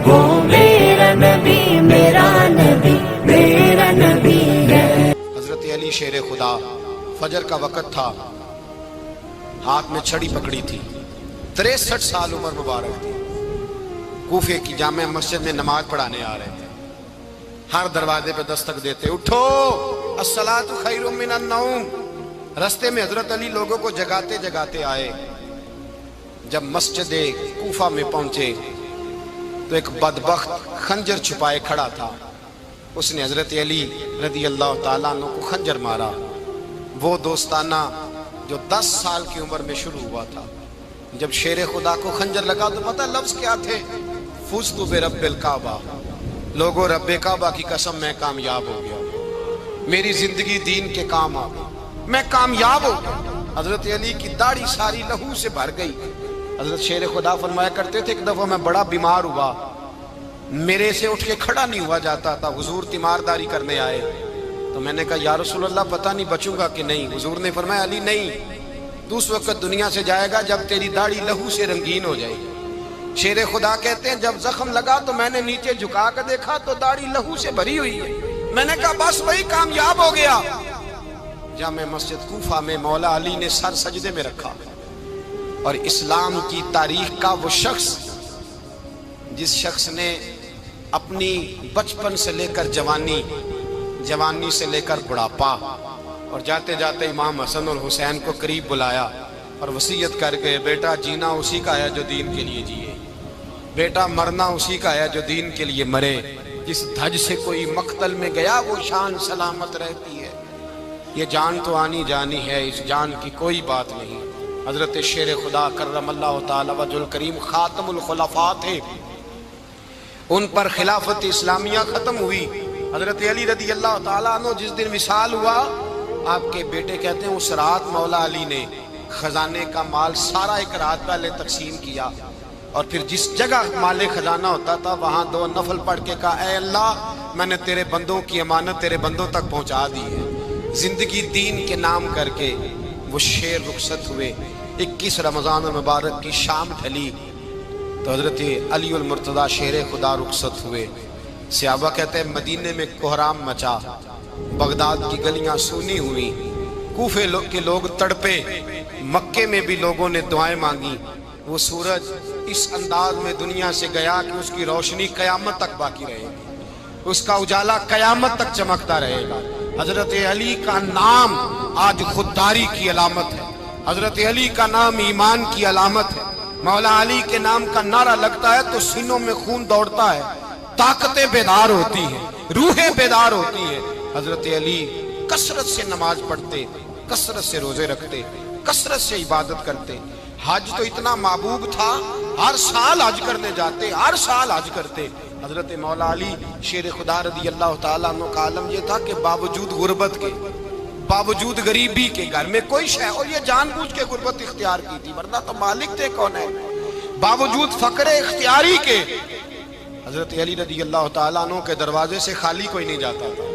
وہ میرا نبی میرا نبی میرا نبی ہے۔ حضرت علی شیر خدا، فجر کا وقت تھا، ہاتھ میں چھڑی پکڑی تھی، 63 سال عمر مبارک تھی، کوفے کی جامع مسجد میں نماز پڑھانے آ رہے تھے۔ ہر دروازے پہ دستک دیتے، اٹھو الصلاۃ خیر من النوم۔ رستے میں حضرت علی لوگوں کو جگاتے جگاتے آئے۔ جب مسجد کوفہ میں پہنچے تو ایک بدبخت خنجر چھپائے کھڑا تھا، اس نے حضرت علی رضی اللہ تعالیٰ عنہ کو خنجر مارا۔ وہ دوستانہ جو 10 سال کی عمر میں شروع ہوا تھا، جب شیر خدا کو خنجر لگا تو پتہ لفظ کیا تھے؟ فزت برب الکعبہ، لوگوں رب کعبہ کی قسم میں کامیاب ہو گیا، میری زندگی دین کے کام آ گئی، میں کامیاب ہو گیا۔ حضرت علی کی داڑھی ساری لہو سے بھر گئی۔ حضرت شیر خدا فرمایا کرتے تھے، ایک دفعہ میں بڑا بیمار ہوا، میرے سے اٹھ کے کھڑا نہیں ہوا جاتا تھا، حضور تیمارداری کرنے آئے تو میں نے کہا یا رسول اللہ پتہ نہیں بچوں گا کہ نہیں۔ حضور نے فرمایا علی نہیں، تو اس وقت دنیا سے جائے گا جب تیری داڑھی لہو سے رنگین ہو جائے گی۔ شیر خدا کہتے ہیں جب زخم لگا تو میں نے نیچے جھکا کر دیکھا تو داڑھی لہو سے بھری ہوئی ہے، میں نے کہا بس وہی کامیاب ہو گیا۔ جامع مسجد کوفہ میں مولا علی نے سر سجدے میں رکھا، اور اسلام کی تاریخ کا وہ شخص جس شخص نے اپنی بچپن سے لے کر جوانی، جوانی سے لے کر بڑھاپا، اور جاتے جاتے امام حسن اور حسین کو قریب بلایا اور وصیت کر کے بیٹا جینا اسی کا ہے جو دین کے لیے جیے، بیٹا مرنا اسی کا ہے جو دین کے لیے مرے، جس دھج سے کوئی مقتل میں گیا وہ شان سلامت رہتی ہے، یہ جان تو آنی جانی ہے، اس جان کی کوئی بات نہیں۔ حضرت شیر خدا کرم اللہ تعالی وجہ الکریم خاتم الخلفاء تھے، ان پر خلافت اسلامیہ ختم ہوئی۔ حضرت علی رضی اللہ تعالیٰ عنہ جس دن وصال ہوا، آپ کے بیٹے کہتے ہیں اس رات مولا علی نے خزانے کا مال سارا ایک رات پہلے تقسیم کیا، اور پھر جس جگہ مال خزانہ ہوتا تھا وہاں 2 نفل پڑھ کے کہا اے اللہ میں نے تیرے بندوں کی امانت تیرے بندوں تک پہنچا دی ہے۔ زندگی دین کے نام کر کے وہ شیر رخصت ہوئے۔ 21 رمضان المبارک کی شام ڈھلی تو حضرت علی المرتضیٰ شیر خدا رخصت ہوئے۔ صحابہ کہتے ہیں مدینے میں کوہرام مچا، بغداد کی گلیاں سونی ہوئی، کوفے کے لوگ تڑپے، مکے میں بھی لوگوں نے دعائیں مانگی۔ وہ سورج اس انداز میں دنیا سے گیا کہ اس کی روشنی قیامت تک باقی رہے گی، اس کا اجالا قیامت تک چمکتا رہے گا۔ حضرت علی کا نام آج خودداری کی علامت ہے، حضرت علی کا نام ایمان کی علامت ہے۔ مولا علی کے نام کا نعرہ لگتا ہے تو سینوں میں خون دوڑتا ہے، طاقتیں بیدار ہوتی ہیں، روحیں بیدار ہوتی ہیں۔ حضرت علی کثرت سے نماز پڑھتے، کثرت سے روزے رکھتے، کثرت سے عبادت کرتے۔ حج تو اتنا محبوب تھا، ہر سال حج کرنے جاتے، ہر سال حج کرتے۔ حضرت مولا علی شیر خدا رضی اللہ تعالیٰ عنہ کا عالم یہ تھا کہ باوجود غربت کے، باوجود غریبی کے، گھر میں کوئی شے، اور یہ جان بوجھ کے غربت اختیار کی تھی ورنہ تو مالک تھے کون ہے، باوجود فقر اختیاری کے حضرت علی رضی اللہ تعالیٰ عنہ کے دروازے سے خالی کوئی نہیں جاتا تھا۔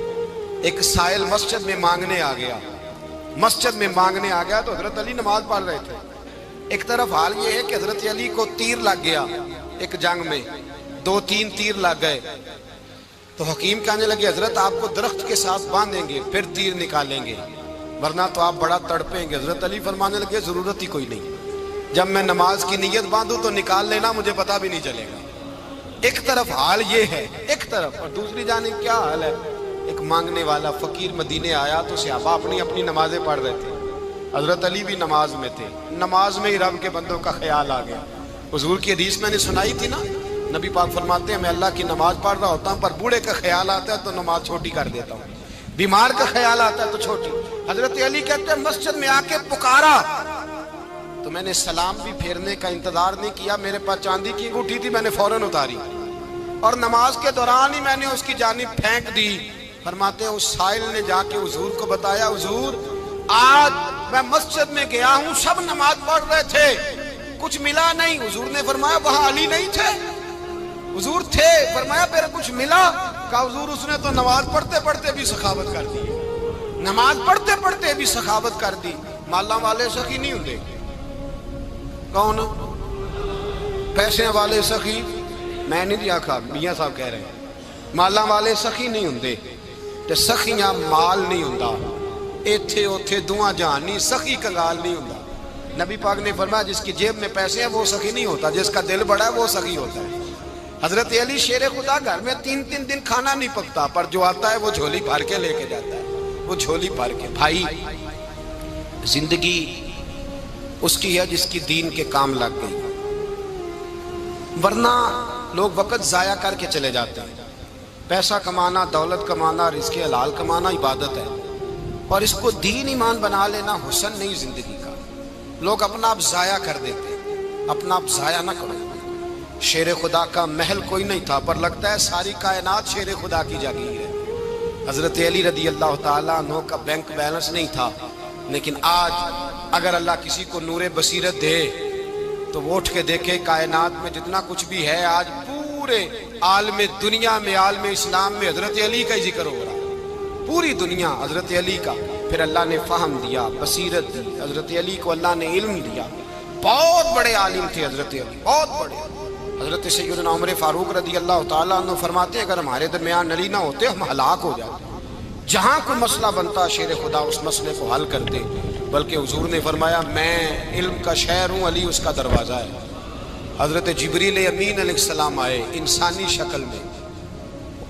ایک سائل مسجد میں مانگنے آ گیا، مسجد میں مانگنے آ گیا تو حضرت علی نماز پڑھ رہے تھے۔ ایک طرف حال یہ ہے کہ حضرت علی کو تیر لگ گیا، ایک جنگ میں 2-3 تیر لگ گئے تو حکیم کہنے لگے حضرت آپ کو درخت کے ساتھ باندھیں گے پھر تیر نکالیں گے ورنہ تو آپ بڑا تڑپیں گے۔ حضرت علی فرمانے لگے ضرورت ہی کوئی نہیں، جب میں نماز کی نیت باندھوں تو نکال لینا، مجھے پتہ بھی نہیں چلے گا۔ ایک طرف حال یہ ہے، ایک طرف، اور دوسری جانب کیا حال ہے؟ ایک مانگنے والا فقیر مدینے آیا تو صحابہ اپنی اپنی نمازیں پڑھ رہے تھے، حضرت علی بھی نماز میں تھے، نماز میں ہی رب کے بندوں کا خیال آ گیا۔ حضور کی حدیث میں نے سنائی تھی نا، نبی پاک فرماتے ہیں میں اللہ کی نماز پڑھ رہا ہوتا ہوں پر بوڑھے کا خیال آتا ہے تو نماز چھوٹی کر دیتا ہوں، بیمار کا خیال آتا ہے تو چھوٹی۔ حضرت علی کہتے ہیں مسجد میں آ کے پکارا تو میں نے سلام بھی پھیرنے کا انتظار نہیں کیا، میرے پاس چاندی کی انگوٹھی تھی، میں نے فوراً اتاری اور نماز کے دوران ہی میں نے اس کی جانب پھینک دی۔ فرماتے ہیں اس سائل نے جا کے حضور کو بتایا حضور آج میں مسجد میں گیا ہوں، سب نماز پڑھ رہے تھے، کچھ ملا نہیں۔ حضور نے فرمایا وہاں علی نہیں تھے؟ حضور تھے۔ فرمایا پھر کچھ ملا؟ کہا حضور اس نے تو نماز پڑھتے پڑھتے بھی سخاوت کر دی، نماز پڑھتے پڑھتے بھی سخاوت کر دی۔ مالاں والے سخی نہیں ہوندے، کون؟ پیسے والے سخی میں نہیں آکھا، میاں صاحب کہہ رہے ہیں، مالاں والے سخی نہیں ہوندے تے سخیاں مال نہیں ہوندا، ایتھے اوتھے دعا جہان نہیں، سخی کنگال نہیں ہوندا۔ نبی پاک نے فرمایا جس کی جیب میں پیسے ہیں وہ سخی نہیں ہوتا، جس کا دل بڑا ہے وہ سخی ہوتا ہے۔ حضرت علی شیر خدا گھر میں 3 دن کھانا نہیں پکتا، پر جو آتا ہے وہ جھولی بھر کے لے کے جاتا ہے، وہ جھولی بھر کے۔ بھائی زندگی اس کی ہے جس کی دین کے کام لگ گئی، ورنہ لوگ وقت ضائع کر کے چلے جاتے ہیں۔ پیسہ کمانا، دولت کمانا، رزق حلال کمانا عبادت ہے، اور اس کو دین ایمان بنا لینا حسن نہیں زندگی کا۔ لوگ اپنا آپ ضائع کر دیتے ہیں، اپنا آپ ضائع نہ کرو۔ شیر خدا کا محل کوئی نہیں تھا، پر لگتا ہے ساری کائنات شیر خدا کی جاگیر ہے۔ حضرت علی رضی اللہ تعالیٰ عنہ کا بینک بیلنس نہیں تھا، لیکن آج اگر اللہ کسی کو نور بصیرت دے تو وہ اٹھ کے دیکھے کائنات میں جتنا کچھ بھی ہے، آج پورے عالم دنیا میں، عالم اسلام میں حضرت علی کا ہی ذکر ہو رہا ہے، پوری دنیا حضرت علی کا۔ پھر اللہ نے فہم دیا، بصیرت دی، حضرت علی کو اللہ نے علم دیا۔ بہت بڑے عالم تھے حضرت علی، بہت بڑے۔ حضرت سیدنا عمر فاروق رضی اللہ تعالیٰ عنہ فرماتے ہیں اگر ہمارے درمیان علی نہ ہوتے ہم ہلاک ہو جاتے، جہاں کوئی مسئلہ بنتا شیر خدا اس مسئلے کو حل کرتے، بلکہ حضور نے فرمایا میں علم کا شہر ہوں، علی اس کا دروازہ ہے۔ حضرت جبریل امین علیہ السلام آئے انسانی شکل میں،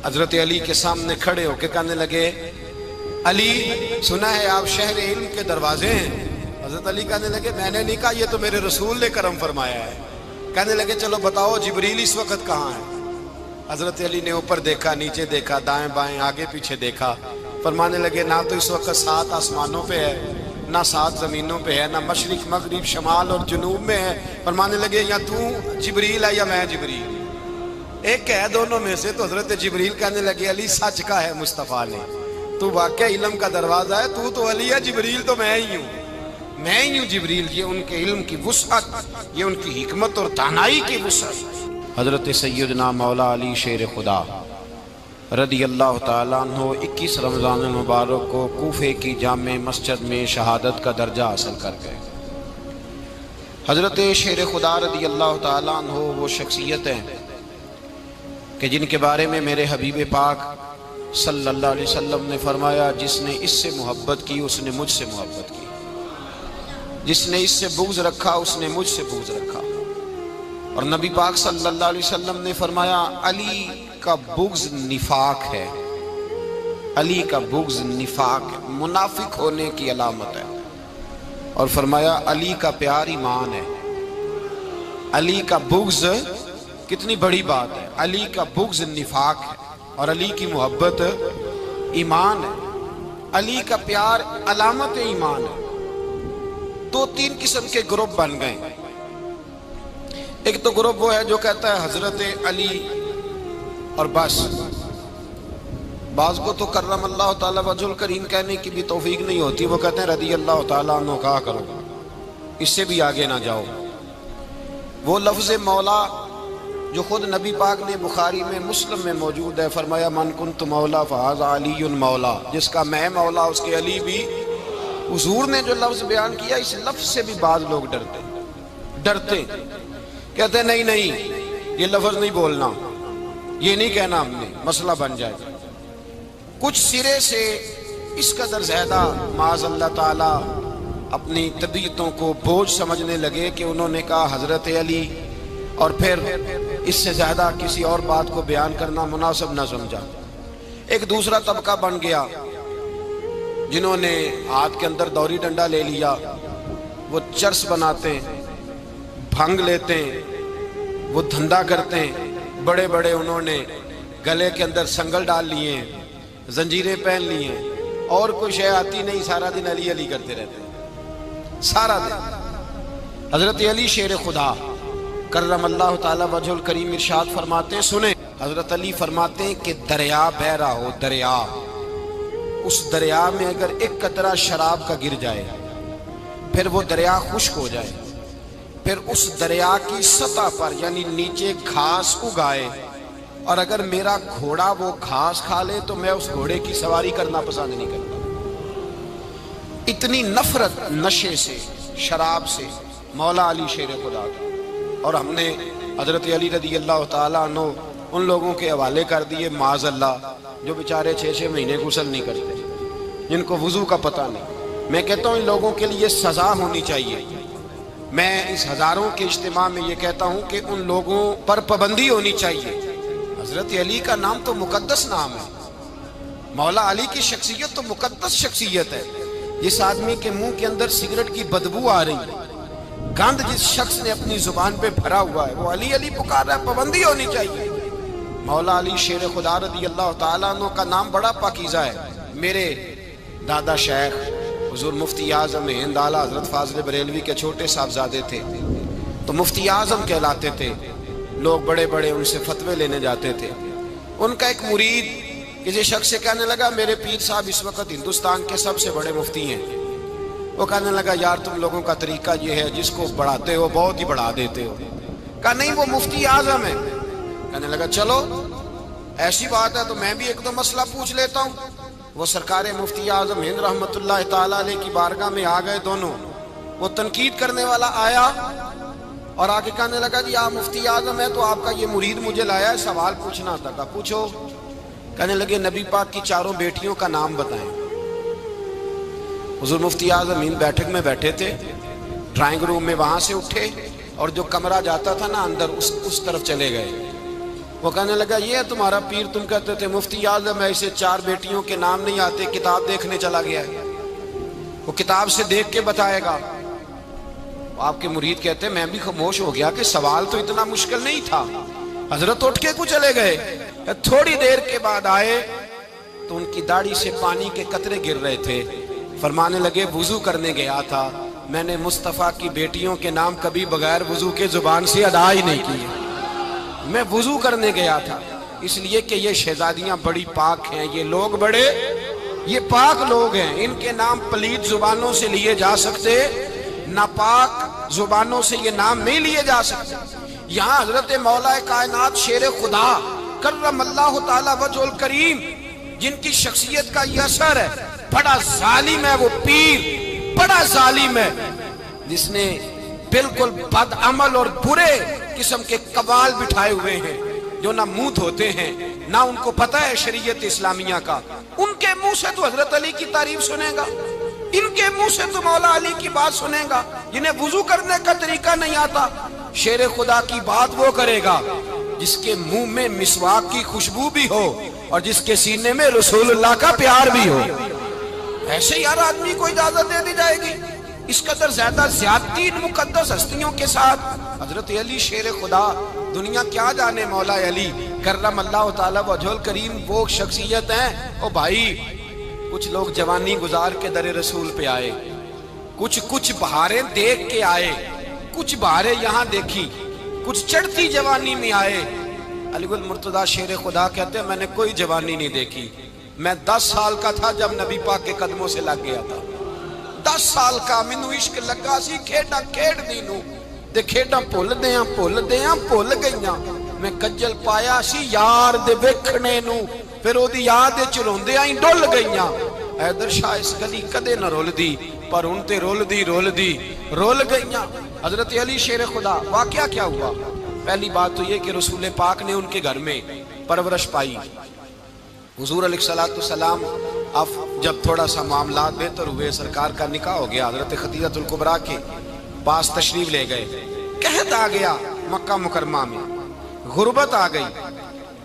حضرت علی کے سامنے کھڑے ہو کے کہنے لگے علی سنا ہے آپ شہر علم کے دروازے ہیں؟ حضرت علی کہنے لگے میں نے نہیں کہا، یہ تو میرے رسول نے کرم فرمایا ہے۔ کہنے لگے چلو بتاؤ جبریل اس وقت کہاں ہے؟ حضرت علی نے اوپر دیکھا، نیچے دیکھا، دائیں بائیں آگے پیچھے دیکھا، فرمانے لگے نہ تو اس وقت 7 آسمانوں پہ ہے، نہ 7 زمینوں پہ ہے، نہ مشرق مغرب شمال اور جنوب میں ہے۔ فرمانے لگے یا تو جبریل ہے یا میں جبریل، ایک ہے دونوں میں سے۔ تو حضرت جبریل کہنے لگے علی سچ کا ہے مصطفیٰ نے، تو واقعہ علم کا دروازہ ہے، تو علی ہے، جبریل تو میں ہی ہوں، میں ہی ہوں جبریل۔ یہ ان کے علم کی وسعت، یہ ان کی حکمت اور دانائی کی وسعت۔ حضرت سیدنا مولا علی شیر خدا رضی اللہ تعالیٰ عنہ 21 رمضان المبارک کو کوفے کی جامع مسجد میں شہادت کا درجہ حاصل کر گئے۔ حضرت شیر خدا رضی اللہ تعالیٰ عنہ وہ شخصیت ہیں کہ جن کے بارے میں میرے حبیب پاک صلی اللہ علیہ وسلم نے فرمایا جس نے اس سے محبت کی اس نے مجھ سے محبت کی، جس نے اس سے بغض رکھا اس نے مجھ سے بغض رکھا۔ اور نبی پاک صلی اللہ علیہ وسلم نے فرمایا علی کا بغض نفاق ہے، علی کا بغض نفاق ہے، منافق ہونے کی علامت ہے۔ اور فرمایا علی کا پیار ایمان ہے، علی کا بغض کتنی بڑی بات ہے، علی کا بغض نفاق ہے اور علی کی محبت ایمان ہے، علی کا پیار علامت ایمان ہے۔ 2-3 قسم کے گروپ بن گئے۔ ایک تو گروپ وہ ہے جو کہتا ہے حضرت علی اور بس، بعض کو تو کرم اللہ تعالیٰ وجہ الکریم کہنے کی بھی توفیق نہیں ہوتی، وہ کہتے ہیں رضی اللہ تعالیٰ عنہ کہا کرو، اس سے بھی آگے نہ جاؤ۔ وہ لفظ مولا جو خود نبی پاک نے بخاری میں مسلم میں موجود ہے، فرمایا من کنت مولا فہذا علی مولا، جس کا میں مولا اس کے علی بھی۔ حضور نے جو لفظ بیان کیا اس لفظ سے بھی بعض لوگ ڈرتے کہتے ہیں نہیں یہ لفظ نہیں بولنا، یہ نہیں کہنا ہم نے، مسئلہ بن جائے گا۔ کچھ سرے سے اس قدر زیادہ معاذ اللہ تعالیٰ اپنی طبیعتوں کو بوجھ سمجھنے لگے کہ انہوں نے کہا حضرت علی، اور پھر اس سے زیادہ کسی اور بات کو بیان کرنا مناسب نہ سمجھا۔ ایک دوسرا طبقہ بن گیا جنہوں نے ہاتھ کے اندر دوری ڈنڈا لے لیا، وہ چرس بناتے ہیں، بھنگ لیتے ہیں، وہ دھندا کرتے ہیں، بڑے بڑے انہوں نے گلے کے اندر سنگل ڈال لیے ہیں، زنجیریں پہن لی ہیں، اور کوئی شے آتی نہیں، سارا دن علی علی کرتے رہتے ہیں سارا دن۔ حضرت علی شیر خدا کرم اللہ تعالیٰ وجہ الکریم ارشاد فرماتے ہیں، سنیں، حضرت علی فرماتے ہیں کہ دریا بہ رہا ہو، دریا، اس دریا میں اگر ایک قطرہ شراب کا گر جائے پھر وہ دریا خشک ہو جائے، پھر اس دریا کی سطح پر یعنی نیچے گھاس اگائے، اور اگر میرا گھوڑا وہ گھاس کھا لے تو میں اس گھوڑے کی سواری کرنا پسند نہیں کرتا۔ اتنی نفرت نشے سے، شراب سے مولا علی شیر خدا کا۔ اور ہم نے حضرت علی رضی اللہ تعالیٰ عنہ ان لوگوں کے حوالے کر دیے معاذ اللہ جو بیچارے 6 مہینے غسل نہیں کرتے، جن کو وضو کا پتہ نہیں۔ میں کہتا ہوں ان لوگوں کے لیے سزا ہونی چاہیے۔ میں اس ہزاروں کے اجتماع میں یہ کہتا ہوں کہ ان لوگوں پر پابندی ہونی چاہیے۔ حضرت علی کا نام تو مقدس نام ہے، مولا علی کی شخصیت تو مقدس شخصیت ہے۔ جس آدمی کے منہ کے اندر سگریٹ کی بدبو آ رہی ہے، گند جس شخص نے اپنی زبان پہ بھرا ہوا ہے، وہ علی علی پکار رہا ہے، پابندی ہونی چاہیے۔ مولا علی شیر خدا رضی اللہ تعالیٰ عنہ کا نام بڑا پاکیزہ ہے۔ میرے دادا شیخ حضور مفتی اعظم ہند اعلیٰ حضرت فاضل بریلوی کے چھوٹے صاحبزادے تھے، تو مفتی اعظم کہلاتے تھے، لوگ بڑے بڑے ان سے فتوے لینے جاتے تھے۔ ان کا ایک مرید کسی شخص سے کہنے لگا میرے پیر صاحب اس وقت ہندوستان کے سب سے بڑے مفتی ہیں۔ وہ کہنے لگا یار تم لوگوں کا طریقہ یہ ہے جس کو بڑھاتے ہو بہت ہی بڑھا دیتے ہو۔ کہا نہیں وہ مفتی اعظم ہے۔ کہنے لگا چلو ایسی بات ہے تو میں بھی ایک دو مسئلہ پوچھ لیتا ہوں۔ وہ سرکار مفتی اعظم ہند رحمت اللہ تعالیٰ علیہ کی بارگاہ میں آ گئے دونوں۔ وہ تنقید کرنے والا آیا اور آگے کہنے لگا جی آپ مفتی اعظم ہے تو آپ کا یہ مرید مجھے لایا ہے سوال پوچھنا تھا۔ کہا پوچھو۔ کہنے لگے نبی پاک کی 4 بیٹیوں کا نام بتائیں۔ حضور مفتی اعظم ہند بیٹھک میں بیٹھے تھے، ڈرائنگ روم میں وہاں سے اٹھے اور جو کمرہ جاتا تھا نا اندر اس طرف چلے گئے۔ وہ کہنے لگا یہ ہے تمہارا پیر، تم کہتے تھے مفتی اعظم ہے اسے 4 بیٹیوں کے نام نہیں آتے، کتاب دیکھنے چلا گیا ہے، وہ کتاب سے دیکھ کے بتائے گا۔ آپ کے مرید کہتے میں بھی خاموش ہو گیا کہ سوال تو اتنا مشکل نہیں تھا۔ حضرت اٹھ کے کو چلے گئے، تھوڑی دیر کے بعد آئے تو ان کی داڑھی سے پانی کے قطرے گر رہے تھے۔ فرمانے لگے وضو کرنے گیا تھا، میں نے مصطفیٰ کی بیٹیوں کے نام کبھی بغیر وضو کے زبان سے ادا ہی نہیں کیے، میں وضو کرنے گیا تھا۔ اس لیے کہ یہ شہزادیاں بڑی پاک ہیں، یہ لوگ بڑے یہ پاک لوگ ہیں، ان کے نام پلید زبانوں سے لیے جا سکتے، ناپاک زبانوں سے یہ نام نہیں لیے جا سکتے۔ یہاں حضرت مولا کائنات شیر خدا کرم اللہ تعالی وجہ الکریم جن کی شخصیت کا یہ اثر ہے، بڑا ظالم ہے وہ پیر، بڑا ظالم ہے جس نے بالکل بد عمل اور برے قسم کے قبال بٹھائے ہوئے ہیں، جو نہ منہ دھوتے ہیں نہ ان کو پتہ ہے شریعت اسلامیہ کا۔ ان کے منہ سے تو حضرت علی کی تعریف سنے گا، ان کے منہ سے تو مولا علی کی بات سنے گا، جنہیں وضو کرنے کا طریقہ نہیں آتا۔ شیر خدا کی بات وہ کرے گا جس کے منہ میں مسواک کی خوشبو بھی ہو اور جس کے سینے میں رسول اللہ کا پیار بھی ہو۔ ایسے یار آدمی کو اجازت دے دی جائے گی؟ اس قدر زیادہ زیادتی ان مقدس ہستیوں کے ساتھ۔ حضرت علی شیر خدا، دنیا کیا جانے مولا علی کرم اللہ تعالی وجہ الکریم وہ شخصیت ہیں۔ او بھائی کچھ لوگ جوانی گزار کے در رسول پہ آئے، کچھ بہاریں دیکھ کے آئے، کچھ بہاریں یہاں دیکھی، کچھ چڑھتی جوانی میں آئے۔ علی گل مرتضیٰ شیر خدا کہتے ہیں میں نے کوئی جوانی نہیں دیکھی، میں 10 سال کا تھا جب نبی پاک کے قدموں سے لگ گیا تھا، 10 سال کا مینوں عشق لگا سی، کھیڈاں کھیڈ دی نوں تے کھیڈاں بھول گئیاں، میں کجل پایا سی یار دے ویکھنے نوں، پھر او دی یاد وچ روندیاں ہی ڈل گئیاں۔ حیدر شاہ اس گلی کدے نہ رول دی پر ان تے رول گئیاں۔ حضرت علی شیر خدا، واقعہ کیا ہوا؟ پہلی بات تو یہ کہ رسول پاک نے ان کے گھر میں پرورش پائی۔ حضور علیہ السلام اب جب تھوڑا سا معاملات بہتر ہوئے، سرکار کا نکاح ہو گیا، حضرت خدیجہ الکبریٰ کے پاس تشریف لے گئے، قحط آ گیا مکہ مکرمہ میں، غربت آ گئی۔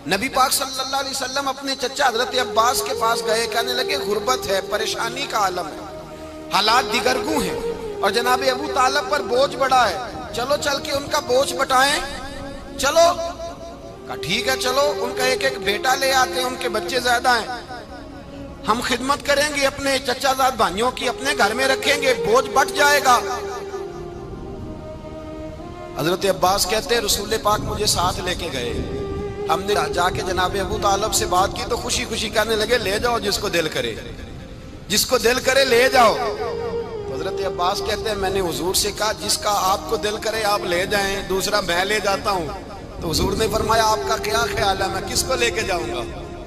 نبی پاک صلی اللہ علیہ وسلم اپنے چچا حضرت عباس کے پاس گئے، کہنے لگے غربت ہے، پریشانی کا عالم ہے، حالات دیگرگوں ہیں اور جناب ابو طالب پر بوجھ بڑا ہے، چلو چل کے ان کا بوجھ بٹائیں۔ چلو کہا ٹھیک ہے چلو، ان کا ایک بیٹا لے آتے ہیں، ان کے بچے زیادہ ہیں، ہم خدمت کریں گے اپنے چچا زاد بھائیوں کی، اپنے گھر میں رکھیں گے، بوجھ بٹ جائے گا۔ حضرت عباس کہتے ہیں رسول پاک مجھے ساتھ لے کے گئے، ہم نے جا کے جناب ابو طالب سے بات کی تو خوشی خوشی کہنے لگے لے جاؤ جس کو دل کرے، جس کو دل کرے لے جاؤ۔ حضرت عباس کہتے ہیں میں نے حضور سے کہا جس کا آپ کو دل کرے آپ لے جائیں، دوسرا میں لے جاتا ہوں۔ تو حضور نے فرمایا آپ کا کیا خیال ہے میں کس کو لے کے جاؤں گا؟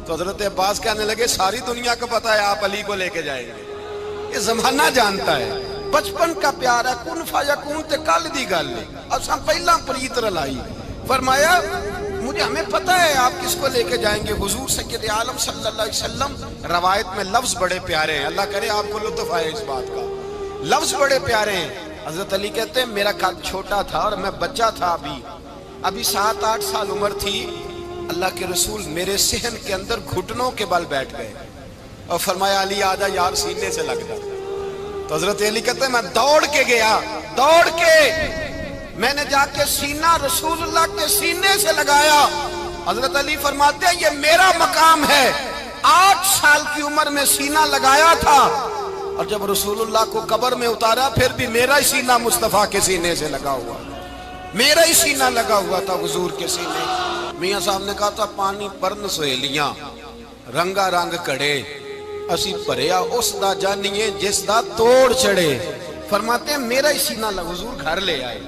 تو حضرت عباس کہنے لگے ساری دنیا کو پتا ہے آپ علی کو لے کے جائیں گے، یہ زمانہ جانتا ہے، بچپن کا پیار ہے، کن فیکون تے کل دی گل ہے، اساں پہلا پریت رلائی، فرمایا مجھے ہمیں پتہ ہے آپ کس کو لے کے جائیں گے، حضور سید عالم صلی اللہ علیہ وسلم۔ روایت میں لفظ بڑے پیارے ہیں، اللہ کرے آپ کو لطف آئے اس بات کا، لفظ بڑے پیارے ہیں۔ حضرت علی کہتے ہیں میرا قد چھوٹا تھا اور میں بچہ تھا، ابھی 7-8 سال عمر تھی، اللہ کے رسول میرے صحن کے اندر گھٹنوں کے بل بیٹھ گئے اور فرمایا علی آجا یار سینے سے لگ جا۔ تو حضرت علی کہتے ہیں میں دوڑ کے گیا، دوڑ کے میں نے جا کے سینہ رسول اللہ کے سینے سے لگایا۔ حضرت علی فرماتے ہیں یہ میرا مقام ہے، 8 سال کی عمر میں سینہ لگایا تھا، اور جب رسول اللہ کو قبر میں اتارا پھر بھی میرا ہی سینہ مصطفیٰ کے سینے سے لگا ہوا، میرا ہی سینہ لگا ہوا تھا حضور کے سینے۔ میاں صاحب نے کہا تھا پانی پرن سہیلیاں رنگا رنگ کڑے، اسی پریا اس دا جانیے جس دا توڑ چڑے۔ فرماتے ہیں میرا ہی سینہ لگا، حضور گھر لے آئے۔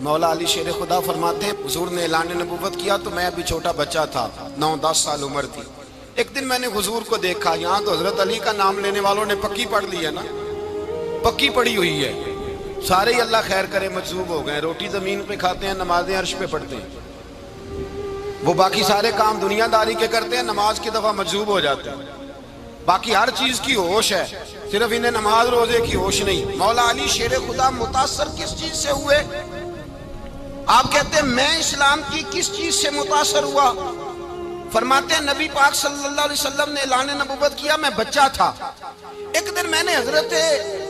مولا علی شیر خدا فرماتے ہیں حضور نے اعلان نبوت کیا تو میں ابھی چھوٹا بچہ تھا، 9-10 سال عمر تھی۔ ایک دن میں نے حضور کو دیکھا، یہاں تو حضرت علی کا نام لینے والوں نے پکی پڑھ لی ہے نا، پکی پڑھی ہوئی ہے، سارے ہی اللہ خیر کرے مجذوب ہو گئے، روٹی زمین پہ کھاتے ہیں، نمازیں عرش پہ پڑھتے ہیں، وہ باقی سارے کام دنیا داری کے کرتے ہیں، نماز کی دفعہ مجذوب ہو جاتے ہیں، باقی ہر چیز کی ہوش ہے، صرف انہیں نماز روزے کی ہوش نہیں۔ مولا علی شیر خدا متاثر کس چیز سے ہوئے؟ آپ کہتے ہیں میں اسلام کی کس چیز سے متاثر ہوا؟ فرماتے ہیں نبی پاک صلی اللہ علیہ وسلم نے اعلان نبوت کیا، میں بچہ تھا، ایک دن میں نے حضرت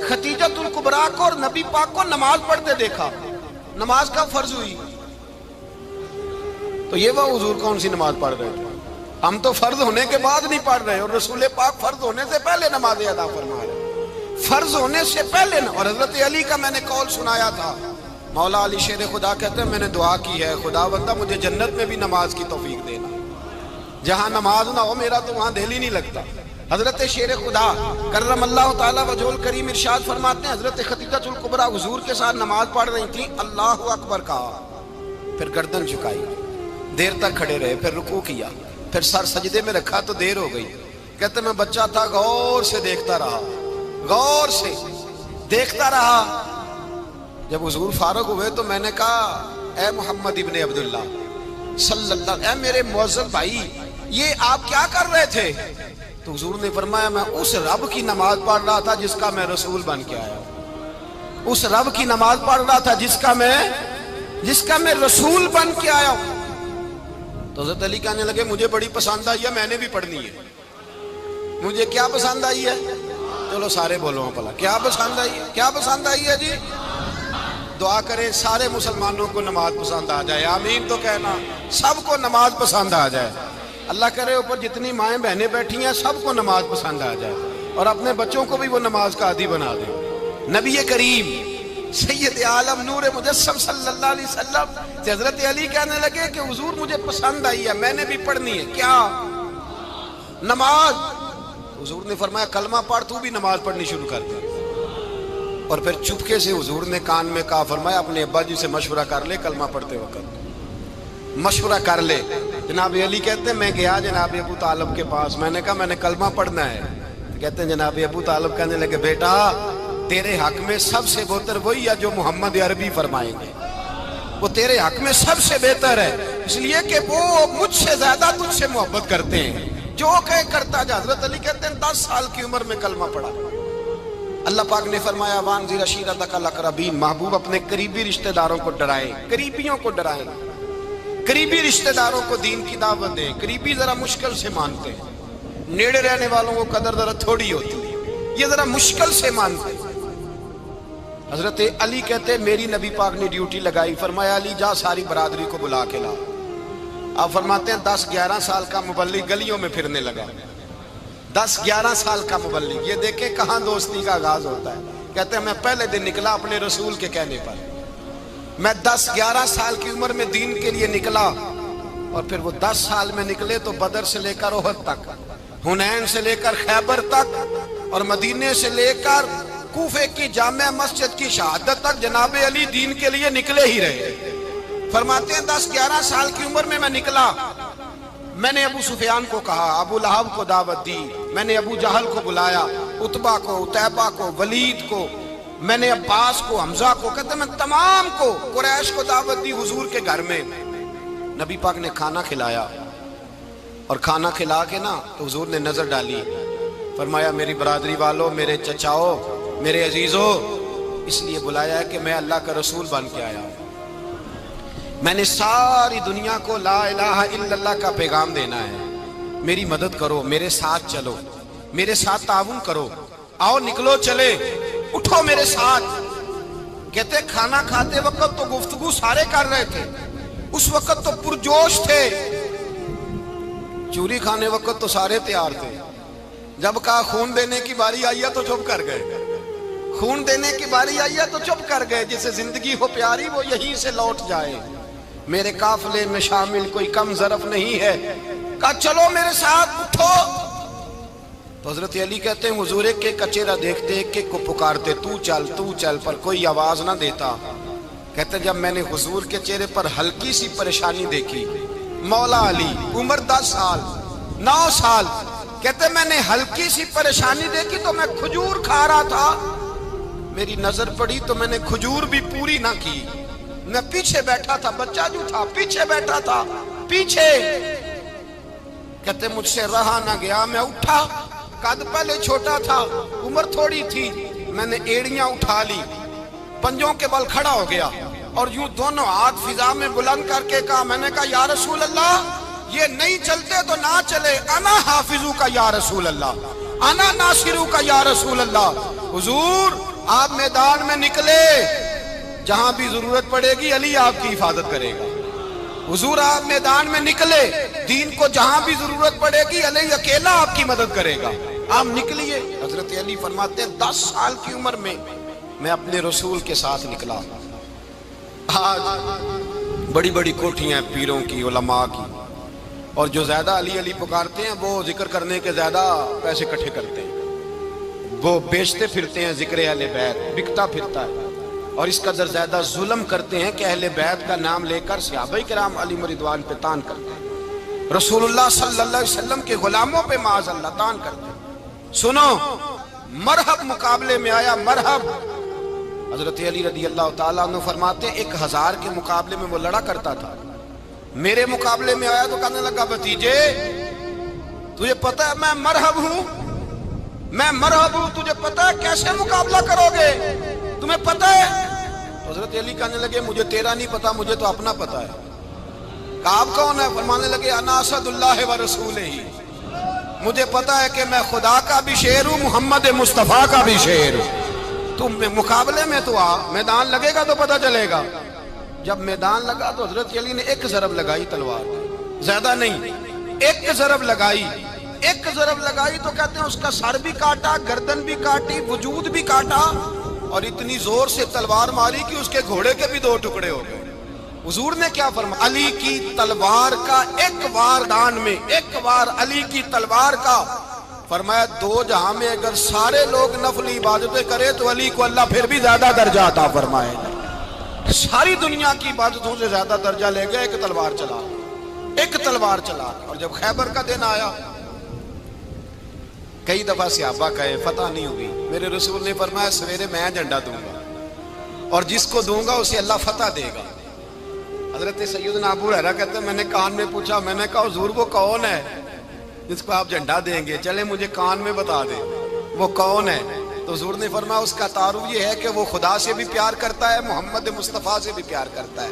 خدیجۃ الکبریٰ کو اور نبی پاک کو نماز پڑھتے دیکھا، نماز کا فرض ہوئی، تو یہ وہ حضور کون سی نماز پڑھ رہے تھے؟ ہم تو فرض ہونے کے بعد نہیں پڑھ رہے، اور رسول پاک فرض ہونے سے پہلے نماز ادا فرما رہے، فرض ہونے سے پہلے۔ اور حضرت علی کا میں نے قول سنایا تھا، مولا علی شیر خدا کہتے ہیں میں نے دعا کی ہے خدا بندہ مجھے جنت میں بھی نماز کی توفیق دینا، جہاں نماز نہ ہو میرا تو وہاں دل ہی نہیں لگتا۔ حضرت شیر خدا کرم اللہ تعالیٰ وجہ الکریم ارشاد فرماتے ہیں حضرت خدیجۃ الکبریٰ حضور کے ساتھ نماز پڑھ رہی تھی، اللہ اکبر کہا، پھر گردن جھکائی، دیر تک کھڑے رہے، پھر رکوع کیا، پھر سر سجدے میں رکھا تو دیر ہو گئی۔ کہتے میں بچہ تھا، غور سے دیکھتا رہا، غور سے دیکھتا رہا۔ جب حضور فارغ ہوئے تو میں نے کہا اے محمد ابن عبداللہ صلی اللہ، اے میرے معزز بھائی یہ آپ کیا کر رہے تھے؟ تو حضور نے فرمایا میں اس رب کی نماز پڑھ رہا تھا جس کا میں رسول بن کے آیا ہوں، اس رب کی نماز پڑھ رہا تھا جس کا میں رسول بن کے آیا ہوں۔ تو حضرت علی کہنے لگے مجھے بڑی پسند آئی ہے، میں نے بھی پڑھنی ہے۔ مجھے کیا پسند آئی ہے؟ چلو سارے بولو پلا، کیا پسند آئی ہے؟ کیا پسند آئی ہے جی؟ دعا کریں سارے مسلمانوں کو نماز پسند آ جائے، آمین تو کہنا، سب کو نماز پسند آ جائے۔ اللہ کرے اوپر جتنی مائیں بہنیں بیٹھی ہیں سب کو نماز پسند آ جائے، اور اپنے بچوں کو بھی وہ نماز کا عادی بنا دیں۔ نبی کریم سید عالم نور مجسم صلی اللہ علیہ وسلم سے حضرت علی کہنے لگے کہ حضور مجھے پسند آئی ہے، میں نے بھی پڑھنی ہے، کیا؟ نماز۔ حضور نے فرمایا کلمہ پڑھ، تو بھی نماز پڑھنی شروع کر دے۔ اور پھر چپکے سے حضور نے کان میں کہا، فرمایا اپنے ابا جی سے مشورہ کر لے کلمہ پڑھتے وقت، مشورہ کر لے۔ جناب علی کہتے ہیں میں گیا جناب ابو طالب کے پاس، میں نے کہا میں نے کلمہ پڑھنا ہے۔ کہتے ہیں جناب ابو طالب کہنے لگے بیٹا تیرے حق میں سب سے بہتر وہی ہے جو محمد عربی فرمائیں گے، وہ تیرے حق میں سب سے بہتر ہے، اس لیے کہ وہ مجھ سے زیادہ تجھ سے محبت کرتے ہیں، جو کہے کرتا جا۔ حضرت علی کہتے ہیں 10 سال کی عمر میں کلمہ پڑھا۔ اللہ پاک نے فرمایا وانذر عشیرتک الاقربین، محبوب اپنے قریبی رشتہ داروں کو ڈرائیں، قریبیوں کو ڈرائیں، قریبی رشتہ داروں کو دین کی دعوت دیں۔ قریبی ذرا مشکل سے مانتے ہیں، نیڑے رہنے والوں کو قدر ذرا تھوڑی ہوتی ہے، یہ ذرا مشکل سے مانتے ہیں۔ حضرت علی کہتے ہیں میری نبی پاک نے ڈیوٹی لگائی، فرمایا علی جا ساری برادری کو بلا کے لا۔ آپ فرماتے ہیں 10-11 سال کا مبلغ گلیوں میں پھرنے لگا، 10-11 سال کا مبلغ، یہ دیکھیں کہاں دوستی کا آغاز ہوتا ہے۔ کہتے ہیں میں پہلے دن نکلا اپنے رسول کے کہنے پر، میں 10-11 سال کی عمر میں دین کے لیے نکلا، اور پھر وہ 10 سال میں نکلے تو بدر سے لے کر احد تک، حنین سے لے کر خیبر تک، اور مدینے سے لے کر کوفے کی جامع مسجد کی شہادت تک جناب علی دین کے لیے نکلے ہی رہے۔ فرماتے ہیں 10-11 سال کی عمر میں نکلا، میں نے ابو سفیان کو کہا، ابو لہب کو دعوت دی، میں نے ابو جہل کو بلایا، عتبہ کو، عتیبہ کو، ولید کو، میں نے عباس کو، حمزہ کو، کہتے میں تمام کو، قریش کو دعوت دی حضور کے گھر میں۔ نبی پاک نے کھانا کھلایا اور کھانا کھلا کے نا تو حضور نے نظر ڈالی، فرمایا میری برادری والوں، میرے چچاؤ، میرے عزیزوں، اس لیے بلایا ہے کہ میں اللہ کا رسول بن کے آیا ہوں، میں نے ساری دنیا کو لا الہ الا اللہ کا پیغام دینا ہے، میری مدد کرو، میرے ساتھ چلو، میرے ساتھ تعاون کرو، آؤ نکلو چلے، اٹھو میرے ساتھ۔ کہتے کھانا کھاتے وقت تو گفتگو سارے کر رہے تھے، اس وقت تو پرجوش تھے، چوری کھانے وقت تو سارے تیار تھے، جب کہا خون دینے کی باری آئی ہے تو چپ کر گئے، خون دینے کی باری آئی ہے تو چپ کر گئے، جسے زندگی ہو پیاری وہ یہیں سے لوٹ جائے، میرے قافلے میں شامل کوئی کم ظرف نہیں ہے، کہا چلو میرے ساتھ اٹھو۔ تو حضرت علی کہتے ہیں حضور ایک ایک کا چہرہ دیکھتے، ایک ایک کو پکارتے، تو چل، پر کوئی آواز نہ دیتا۔ کہتے جب میں نے حضور کے چہرے پر ہلکی سی پریشانی دیکھی، مولا علی عمر 10 سال 9 سال، کہتے میں نے ہلکی سی پریشانی دیکھی تو میں کھجور کھا رہا تھا، میری نظر پڑی تو میں نے کھجور بھی پوری نہ کی، میں پیچھے بیٹھا تھا، بچہ جو تھا پیچھے بیٹھا تھا، پیچھے۔ کہتے مجھ سے رہا نہ گیا، میں اٹھا، قد پہلے چھوٹا تھا، عمر تھوڑی تھی، میں نے ایڑیاں اٹھا لی، پنجوں کے بل کھڑا ہو گیا اور یوں دونوں ہاتھ فضا میں بلند کر کے کہا، میں نے کہا یا رسول اللہ یہ نہیں چلتے تو نہ چلے، انا حافظو کا یا رسول اللہ، انا ناصرو کا یا رسول اللہ۔ حضور آپ میدان میں نکلے، جہاں بھی ضرورت پڑے گی علی آپ کی حفاظت کرے گا، حضور آپ میدان میں نکلے، دین کو جہاں بھی ضرورت پڑے گی علی اکیلا آپ کی مدد کرے گا، آپ نکلیے۔ حضرت علی فرماتے ہیں 10 سال کی عمر میں میں اپنے رسول کے ساتھ نکلا، آج بڑی بڑی کوٹھیاں پیروں کی، علماء کی، اور جو زیادہ علی علی پکارتے ہیں وہ ذکر کرنے کے زیادہ پیسے اکٹھے کرتے ہیں، وہ بیچتے پھرتے ہیں ذکر اہل بیت، بکتا پھرتا ہے، اور اس قدر زیادہ ظلم کرتے ہیں کہ اہل بیت کا نام لے کر صحابہ کرام علی رضوان پہ تان کرتے ہیں، رسول اللہ صلی اللہ علیہ وسلم کے غلاموں پہ معاذ اللہ تان کرتے ہیں۔ سنو، مرحب مقابلے میں آیا، مرحب۔ حضرت علی رضی اللہ تعالیٰ عنہ فرماتے ہیں 1000 کے مقابلے میں وہ لڑا کرتا تھا، میرے مقابلے میں آیا تو کہنے لگا بھتیجے تجھے پتہ ہے میں مرحب ہوں، میں مرحب ہوں، تجھے پتہ ہے کیسے مقابلہ کرو گے، تمہیں پتہ ہے؟ حضرت علی کہنے لگے مجھے تیرا نہیں پتا، مجھے تو اپنا پتا ہے۔ کہا آپ کون ہے؟ فرمانے لگے انا اسد اللہ و رسولہ، مجھے پتا ہے کہ میں خدا کا بھی شیر ہوں، محمد مصطفیٰ کا بھی شیر ہوں، تم مقابلے میں تو آ، میدان لگے گا تو پتہ چلے گا۔ جب میدان لگا تو حضرت علی نے ایک ضرب لگائی تلوار، زیادہ نہیں، ایک ضرب لگائی، ایک ضرب لگائی تو کہتے ہیں اس کا سر بھی کاٹا، گردن بھی کاٹی، وجود بھی کاٹا، اور اتنی زور سے تلوار ماری کہ اس کے گھوڑے کے بھی 2 ٹکڑے ہو گئے۔ حضور نے کیا فرمایا؟ علی کی تلوار کا ایک وار دان میں، ایک وار علی کی تلوار کا، فرمایا 2 جہاں میں اگر سارے لوگ نفل عبادتیں کرے تو علی کو اللہ پھر بھی زیادہ درجہ عطا فرمائے گا، ساری دنیا کی عبادتوں سے زیادہ درجہ لے گئے ایک تلوار چلا، ایک تلوار چلا۔ اور جب خیبر کا دن آیا، کئی دفعہ صحابہ کہے فتح نہیں ہوئی، میرے رسول نے فرمایا سویرے میں جھنڈا دوں گا اور جس کو دوں گا اسے اللہ فتح دے گا۔ حضرت سیدنا ابو ہریرہ کہتے ہیں میں نے کان میں پوچھا، میں نے کہا حضور وہ کون ہے جس کو آپ جھنڈا دیں گے، چلے مجھے کان میں بتا دیں وہ کون ہے؟ تو حضور نے فرمایا اس کا تعارف یہ ہے کہ وہ خدا سے بھی پیار کرتا ہے، محمد مصطفیٰ سے بھی پیار کرتا ہے۔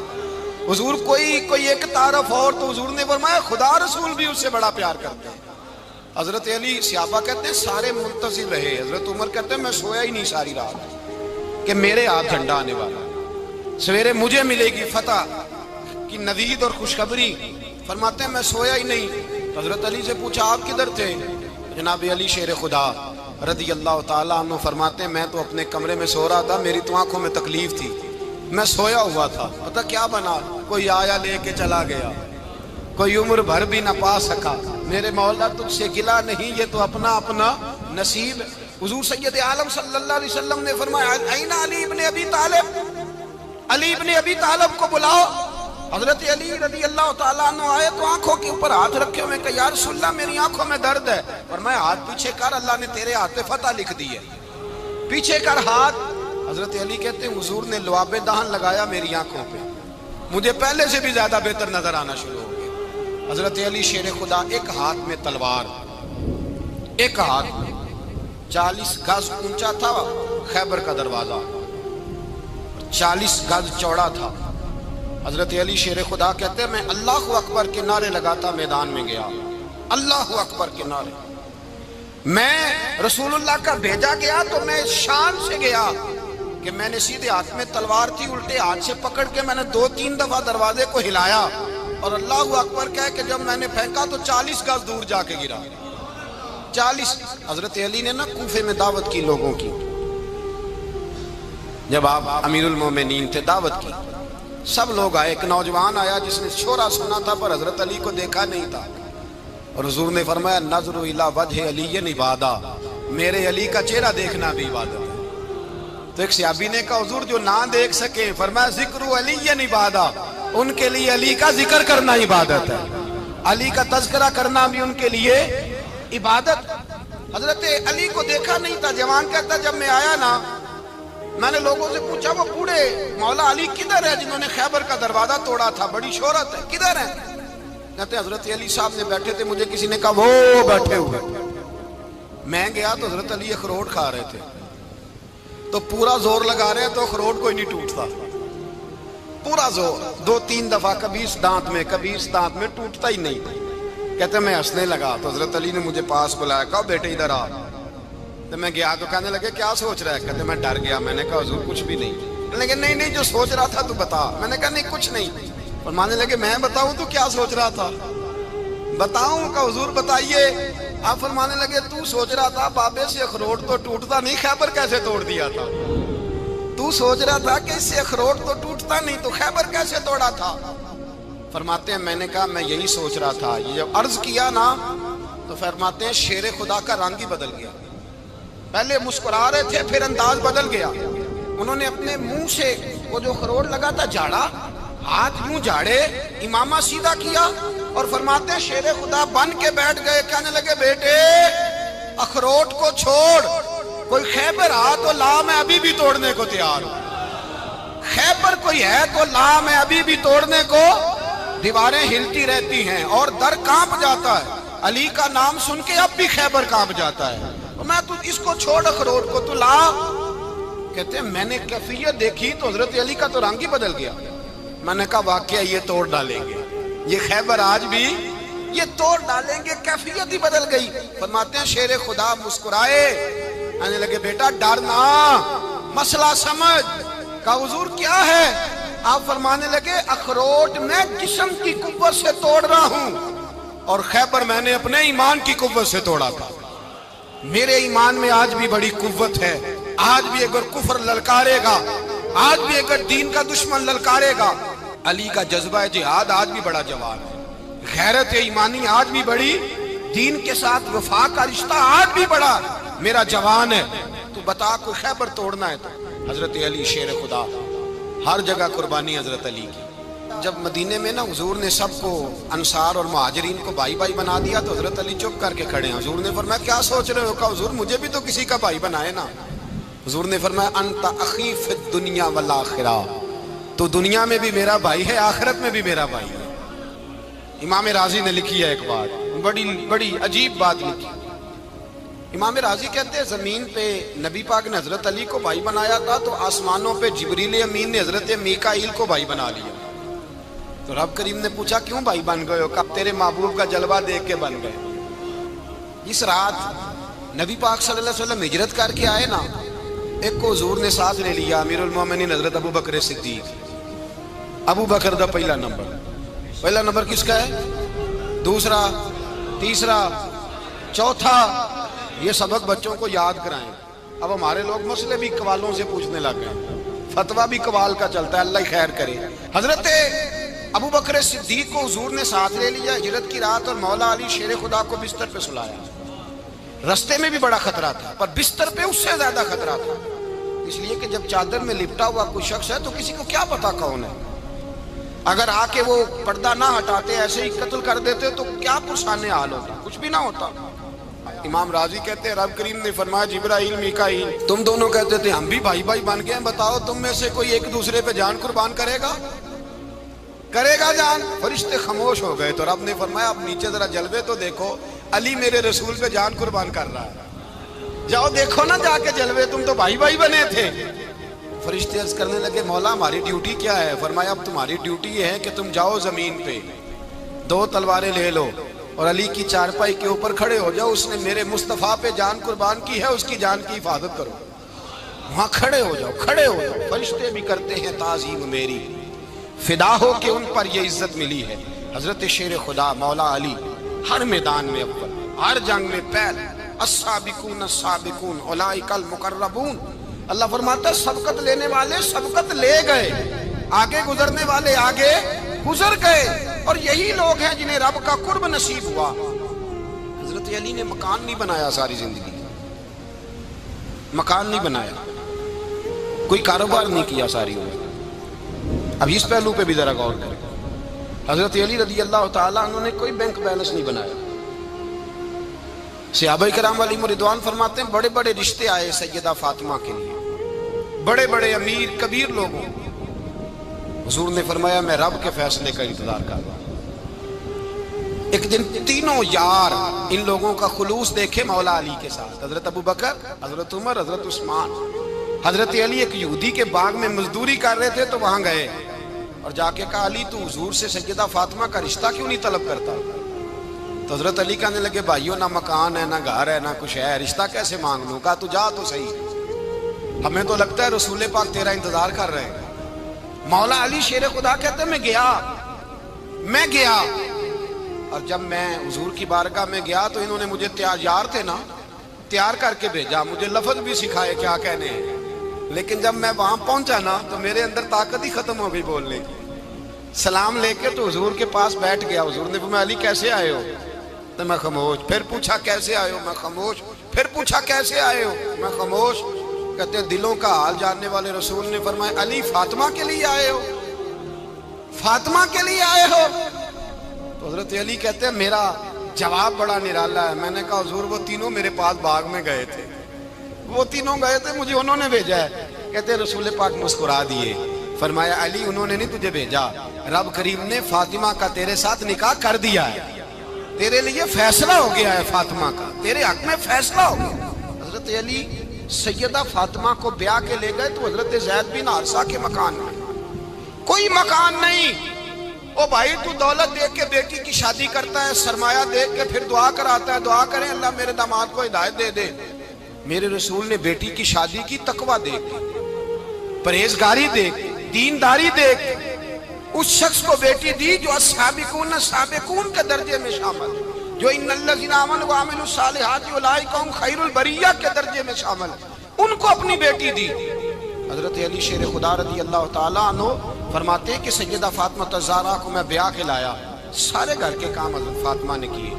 حضور کوئی ایک تعارف اور، تو حضور نے فرمایا خدا رسول بھی اس سے بڑا پیار کرتے ہیں۔ حضرت علی صحابہ کہتے ہیں سارے منتظر رہے، حضرت عمر کہتے ہیں میں سویا ہی نہیں ساری رات کہ میرے ہاتھ جھنڈا آنے والا، سویرے مجھے ملے گی فتح کی نوید اور خوشخبری، فرماتے ہیں میں سویا ہی نہیں۔ حضرت علی سے پوچھا آپ کدھر تھے؟ جناب علی شیر خدا رضی اللہ تعالیٰ عنہ فرماتے ہیں میں تو اپنے کمرے میں سو رہا تھا، میری تو آنکھوں میں تکلیف تھی، میں سویا ہوا تھا، پتہ کیا بنا، کوئی آیا لے کے چلا گیا، کوئی عمر بھر بھی نہ پا سکا، میرے مولا تجھ سے گلا نہیں، یہ تو اپنا اپنا نصیب۔ حضور سید عالم صلی اللہ علیہ وسلم نے فرمایا این علی ابن ابی طالب، علی ابن ابی طالب کو بلاؤ۔ حضرت علی رضی اللہ تعالیٰ عنہ آئے تو آنکھوں کے اوپر ہاتھ رکھے ہوئے کہ یا رسول اللہ میری آنکھوں میں درد ہے، فرمایا ہاتھ پیچھے کر، اللہ نے تیرے ہاتھ پہ فتح لکھ دی ہے، پیچھے کر ہاتھ۔ حضرت علی کہتے ہیں حضور نے لعاب دہن لگایا میری آنکھوں پہ، مجھے پہلے سے بھی زیادہ بہتر نظر آنا شروع ہو گیا۔ حضرت علی شیر خدا، ایک ہاتھ میں تلوار، ایک ہاتھ 40 گز اونچا تھا خیبر کا دروازہ، 40 گز چوڑا تھا۔ حضرت علی شیر خدا کہتے ہیں میں اللہ اکبر کے نعرے لگاتا میدان میں گیا، اللہ اکبر کے نعرے۔ میں رسول اللہ کا بھیجا گیا تو میں شان سے گیا کہ میں نے سیدھے ہاتھ میں تلوار تھی، الٹے ہاتھ سے پکڑ کے میں نے 2-3 دفعہ دروازے کو ہلایا اور اللہ اکبر کہہ کہ جب میں نے پھینکا تو 40 گز دور جا کے گرا۔ 40۔ حضرت علی نے نا کوفے میں دعوت کی لوگوں کی، جب آپ امیر المومنین تھے، دعوت کی، سب لوگ آئے۔ ایک نوجوان آیا جس نے شورا سنا تھا پر حضرت علی کو دیکھا نہیں تھا، اور حضور نے فرمایا نظر الی وجہ علی عبادہ، میرے علی کا چہرہ دیکھنا بھی عبادت ہے۔ تو ایک صحابی نے کہا حضور جو نہ دیکھ سکے، فرمایا ذکر علی عبادہ، ان کے لیے علی کا ذکر کرنا عبادت ہے، علی کا تذکرہ کرنا بھی ان کے لیے عبادت۔ حضرت علی کو دیکھا نہیں تھا۔ جوان کہتا جب میں آیا نا، میں نے لوگوں سے پوچھا وہ بوڑھے مولا علی کدھر ہے جنہوں نے خیبر کا دروازہ توڑا تھا، بڑی شہرت ہے، کدھر ہے؟ کہتے حضرت علی صاحب نے بیٹھے تھے، مجھے کسی نے کہا وہ بیٹھے ہوئے۔ میں گیا تو حضرت علی اخروٹ کھا رہے تھے، تو پورا زور لگا رہے تو اخروٹ کوئی نہیں ٹوٹتا، پورا زور 2-3 دفعہ، کبھی اس دانت میں کبھی اس دانت میں، ٹوٹتا ہی نہیں۔ کہتے میں ہنسنے لگا تو حضرت علی نے مجھے پاس بلایا، کہا بیٹے ادھر آ۔ تو میں گیا تو کہنے لگے کیا سوچ رہا ہے؟ کہتے میں ڈر گیا۔ میں نے کہا حضور کچھ بھی نہیں۔ کہنے لگے نہیں جو سوچ رہا تھا تو بتا۔ میں نے کہا نہیں کچھ نہیں۔ فرمانے لگے میں بتاؤں تو کیا سوچ رہا تھا؟ بتاؤں؟ کہ حضور بتائیے۔ آپ فرمانے لگے تو سوچ رہا تھا بابے سے اخروٹ تو ٹوٹتا نہیں، خیبر کیسے توڑ دیا تھا؟ تو سوچ رہا تھا کہ اس سے اخروٹ تو ٹوٹتا نہیں تو خیبر کیسے توڑا تھا؟ فرماتے ہیں میں نے کہا میں یہی سوچ رہا تھا۔ یہ جب عرض کیا نا تو فرماتے ہیں شیر خدا کا رنگ ہی بدل گیا، پہلے مسکرا رہے تھے پھر انداز بدل گیا۔ انہوں نے اپنے منہ سے وہ جو خروٹ لگا تھا جھاڑا، ہاتھ یوں جھاڑے، امامہ سیدھا کیا، اور فرماتے ہیں شیر خدا بن کے بیٹھ گئے۔ کہنے لگے بیٹے اخروٹ کو چھوڑ، کوئی خیبر آ تو لا، میں ابھی بھی توڑنے کو تیار ہوں۔ خیبر کوئی ہے تو لا، میں ابھی بھی توڑنے کو۔ دیواریں ہلتی رہتی ہیں اور در کانپ جاتا ہے، علی کا نام سن کے اب بھی خیبر کانپ جاتا ہے۔ میں تو اس کو چھوڑ اخروٹ کو تو لا۔ کہتے ہیں میں نے کیفیت دیکھی تو حضرت علی کا تو رنگ ہی بدل گیا۔ میں نے کہا واقعہ یہ توڑ ڈالیں گے، یہ خیبر آج بھی یہ توڑ ڈالیں گے، کیفیت ہی بدل گئی۔ فرماتے ہیں شیر خدا مسکرائے، کہنے لگے بیٹا ڈرنا، مسئلہ سمجھ۔ کہا حضور کیا ہے؟ آپ فرمانے لگے اخروٹ میں جسم کی قوت سے توڑ رہا ہوں، اور خیبر میں نے اپنے ایمان کی قوت سے توڑا تھا۔ میرے ایمان میں آج بھی بڑی قوت ہے، آج بھی اگر کفر للکارے گا، آج بھی اگر دین کا دشمن للکارے گا، علی کا جذبہ جہاد آج بھی بڑا جوان ہے، غیرت ایمانی آج بھی بڑی، دین کے ساتھ وفا کا رشتہ آج بھی بڑا میرا جوان ہے۔ تو بتا کوئی خیبر توڑنا ہے تو حضرت علی شیر خدا، ہر جگہ قربانی حضرت علی کی۔ جب مدینے میں نا حضور نے سب کو انصار اور مہاجرین کو بھائی بھائی بنا دیا تو حضرت علی چپ کر کے کھڑے ہیں۔ حضور نے فرمایا کیا سوچ رہے ہو؟ کہا حضور مجھے بھی تو کسی کا بھائی بنائے نا۔ حضور نے فرمایا انت اخی فی الدنیا والآخرہ، تو دنیا میں بھی میرا بھائی ہے، آخرت میں بھی میرا بھائی ہے۔ امام راضی نے لکھی ہے ایک بات، بڑی عجیب بات لکھی۔ امام راضی کہتے ہیں زمین پہ نبی پاک نے حضرت علی کو بھائی بنایا تھا تو آسمانوں پہ جبریل امین نے حضرت میکائیل کو بھائی بنا لیا۔ تو رب کریم نے پوچھا کیوں بھائی بن گئے ہو؟ کہا تیرے محبوب کا جلوہ دیکھ کے بن گئے۔ اس رات نبی پاک صلی اللہ علیہ وسلم ہجرت کر کے آئے نا، ایک کو حضور نے ساتھ لے لیا، امیر المومنین حضرت ابو بکر صدیق۔ ابو بکر دا پہلا نمبر کس کا ہے؟ دوسرا، تیسرا، چوتھا، یہ سبق بچوں کو یاد کرائیں۔ اب ہمارے لوگ مسئلے بھی قوالوں سے پوچھنے لگ گئے، فتویٰ بھی قوال کا چلتا ہے، اللہ ہی خیر کرے۔ حضرت ابو بکر صدیق کو حضور نے ساتھ لے لیا ہجرت کی رات، اور مولا علی شیر خدا کو بستر پہ سلایا۔ رستے میں بھی بڑا خطرہ تھا پر بستر پہ اس سے زیادہ خطرہ تھا، اس لیے کہ جب چادر میں لپٹا ہوا کوئی شخص ہے تو کسی کو کیا پتا کون ہے، اگر آ کے وہ پردہ نہ ہٹاتے ایسے ہی قتل کر دیتے تو کیا پرسانے حال ہوتا، کچھ بھی نہ ہوتا۔ امام راضی کہتے ہیں رب کریم نے فرمایا جبرائیل میکائیل تم دونوں کہتے تھے ہم بھی بھائی بھائی بن گئے ہیں، بتاؤ تم میں سے کوئی ایک دوسرے پہ جان قربان کرے گا؟ کرے گا جان؟ فرشتے خاموش ہو گئے تو رب نے فرمایا اب نیچے ذرا جلوے تو دیکھو، علی میرے رسول پہ جان قربان کر رہا ہے، جاؤ دیکھو نا جا کے جلوے، تم تو بھائی بھائی بنے تھے۔ فرشتے عرض کرنے لگے مولا ہماری ڈیوٹی کیا ہے؟ فرمایا اب تمہاری ڈیوٹی یہ ہے کہ تم جاؤ زمین پہ، 2 تلواریں لے لو اور علی کی چارپائی کے اوپر کھڑے ہو جاؤ، اس نے میرے مصطفیٰ پہ جان قربان کی ہے، اس کی جان کی حفاظت کرو۔ وہاں کھڑے ہو جاؤ، کھڑے ہو جاؤ۔ فرشتے بھی کرتے ہیں تعظیم میری، فدا ہو کہ ان پر یہ عزت ملی ہے۔ حضرت شیر خدا مولا علی ہر میدان میں اول، ہر جنگ میں پہل، السابقون السابقون اولئک المقربون۔ اللہ فرماتا ہے سبقت لینے والے سبقت لے گئے، آگے گزرنے والے آگے گزر گئے، اور یہی لوگ ہیں جنہیں رب کا قرب نصیب ہوا۔ حضرت علی نے مکان نہیں بنایا ساری زندگی، مکان نہیں بنایا، کوئی کاروبار نہیں کیا ساری عمر۔ اب اس پہلو پہ بھی ذرا غور کریں، حضرت علی رضی اللہ تعالیٰ عنہ نے کوئی بینک بیلنس نہیں بنایا۔ صحابہ کرام علیہم رضوان فرماتے ہیں بڑے بڑے رشتے آئے سیدہ فاطمہ کے لیے، بڑے بڑے امیر کبیر لوگوں، حضور نے فرمایا میں رب کے فیصلے کا انتظار کر رہا ہوں۔ ایک دن تینوں یار ان لوگوں کا خلوص دیکھے مولا علی کے ساتھ، حضرت ابو بکر، حضرت عمر، حضرت عثمان۔ حضرت علی ایک یہودی کے باغ میں مزدوری کر رہے تھے تو وہاں گئے اور جا کے کہا علی تو حضور سے سیدہ فاطمہ کا رشتہ کیوں نہیں طلب کرتا؟ تو حضرت علی کہنے لگے بھائیوں نہ مکان ہے نہ گھر ہے نہ کچھ ہے، رشتہ کیسے مانگ لوں؟ کہا تو جا تو صحیح، ہمیں تو لگتا ہے رسول پاک تیرا انتظار کر رہے ہیں۔ مولا علی شیر خدا کہتے میں گیا اور جب میں حضور کی بارگاہ میں گیا تو انہوں نے مجھے تیار تھے نا، تیار کر کے بھیجا، مجھے لفظ بھی سکھائے کیا کہنے ہیں، لیکن جب میں وہاں پہنچا نا تو میرے اندر طاقت ہی ختم ہو گئی بولنے کی۔ سلام لے کے تو حضور کے پاس بیٹھ گیا، حضور نے فرمایا علی کیسے آئے ہو؟ تو میں خاموش، پھر پوچھا کیسے آئے ہو؟ میں خاموش، پھر پوچھا کیسے آئے ہو؟ میں خاموش۔ کہتے ہیں دلوں کا حال جاننے والے رسول نے فرمایا علی فاطمہ کے لیے آئے ہو؟ فاطمہ کے لیے آئے ہو؟ تو حضرت علی کہتے ہیں میرا جواب بڑا نرالا ہے۔ میں نے کہا حضور وہ تینوں میرے پاس باغ میں گئے تھے، وہ تینوں گئے تھے، مجھے انہوں نے بھیجا ہے۔ کہتے ہیں رسول پاک مسکرا دیے، فرمایا علی انہوں نے نہیں تجھے بھیجا، رب کریم نے فاطمہ کا تیرے ساتھ نکاح کر دیا ہے، تیرے لیے فیصلہ ہو گیا ہے فاطمہ کا، تیرے حق میں فیصلہ ہو گیا۔ حضرت علی سیدہ فاطمہ کو بیاہ کے لے گئے تو حضرت زید بن حارثہ کے مکان میں کوئی مکان نہیں۔ او بھائی تو دولت دیکھ کے بیٹی کی شادی کرتا ہے، سرمایہ دیکھ کے پھر دعا کراتا ہے، دعا کریں اللہ میرے داماد کو ہدایت دے دے۔ میرے رسول نے بیٹی کی شادی کی تقوی دیکھ کے، پرہیزگاری دیکھ کے، دینداری دیکھ کے اس شخص کو بیٹی دی جو السابقون السابقون کے درجے میں شامل، جو ان الذین آمنوا وعملوا الصالحات اولئک هم خیر البریہ کے درجے میں شامل، ان کو اپنی بیٹی دی۔ حضرت علی شیر خدا رضی اللہ تعالیٰ عنہ فرماتے ہیں کہ سیدہ فاطمہ الزہرا کو میں بیاہ کے لایا، سارے گھر کے کام حضرت فاطمہ نے کیے،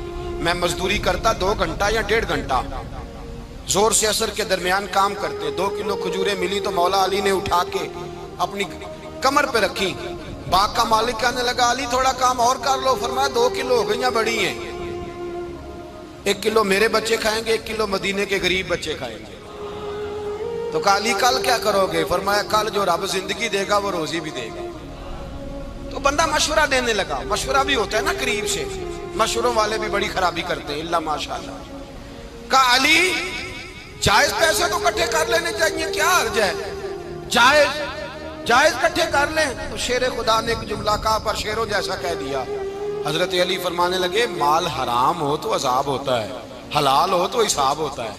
میں مزدوری کرتا 2 گھنٹہ یا 1.5 گھنٹہ، زور سے عصر کے درمیان کام کرتے، 2 کلو کھجوریں ملی تو مولا علی نے اٹھا کے اپنی کمر پہ رکھی۔ باغ کا مالک کہنے لگا علی تھوڑا کام اور کر لو، فرمایا 2 کلو ہو گئیاں بڑی ہیں، 1 کلو میرے بچے کھائیں گے، 1 کلو مدینے کے غریب بچے کھائیں گے۔ تو کہا علی کل کیا کرو گے؟ فرمایا کل جو رب زندگی دے گا وہ روزی بھی دے گا۔ تو بندہ مشورہ دینے لگا، مشورہ بھی ہوتا ہے نا قریب سے، مشوروں والے بھی بڑی خرابی کرتے ہیں اللہ ماشاءاللہ۔ کہا علی جائز پیسے تو کٹھے کر لینے چاہیے، کیا حرج ہے، جائز کٹھے کر لیں۔ تو شیر خدا نے ایک جملہ کہا پر شیروں جیسا کہہ دیا۔ حضرت علی فرمانے لگے مال حرام ہو تو عذاب ہوتا ہے، حلال ہو تو حساب ہوتا ہے،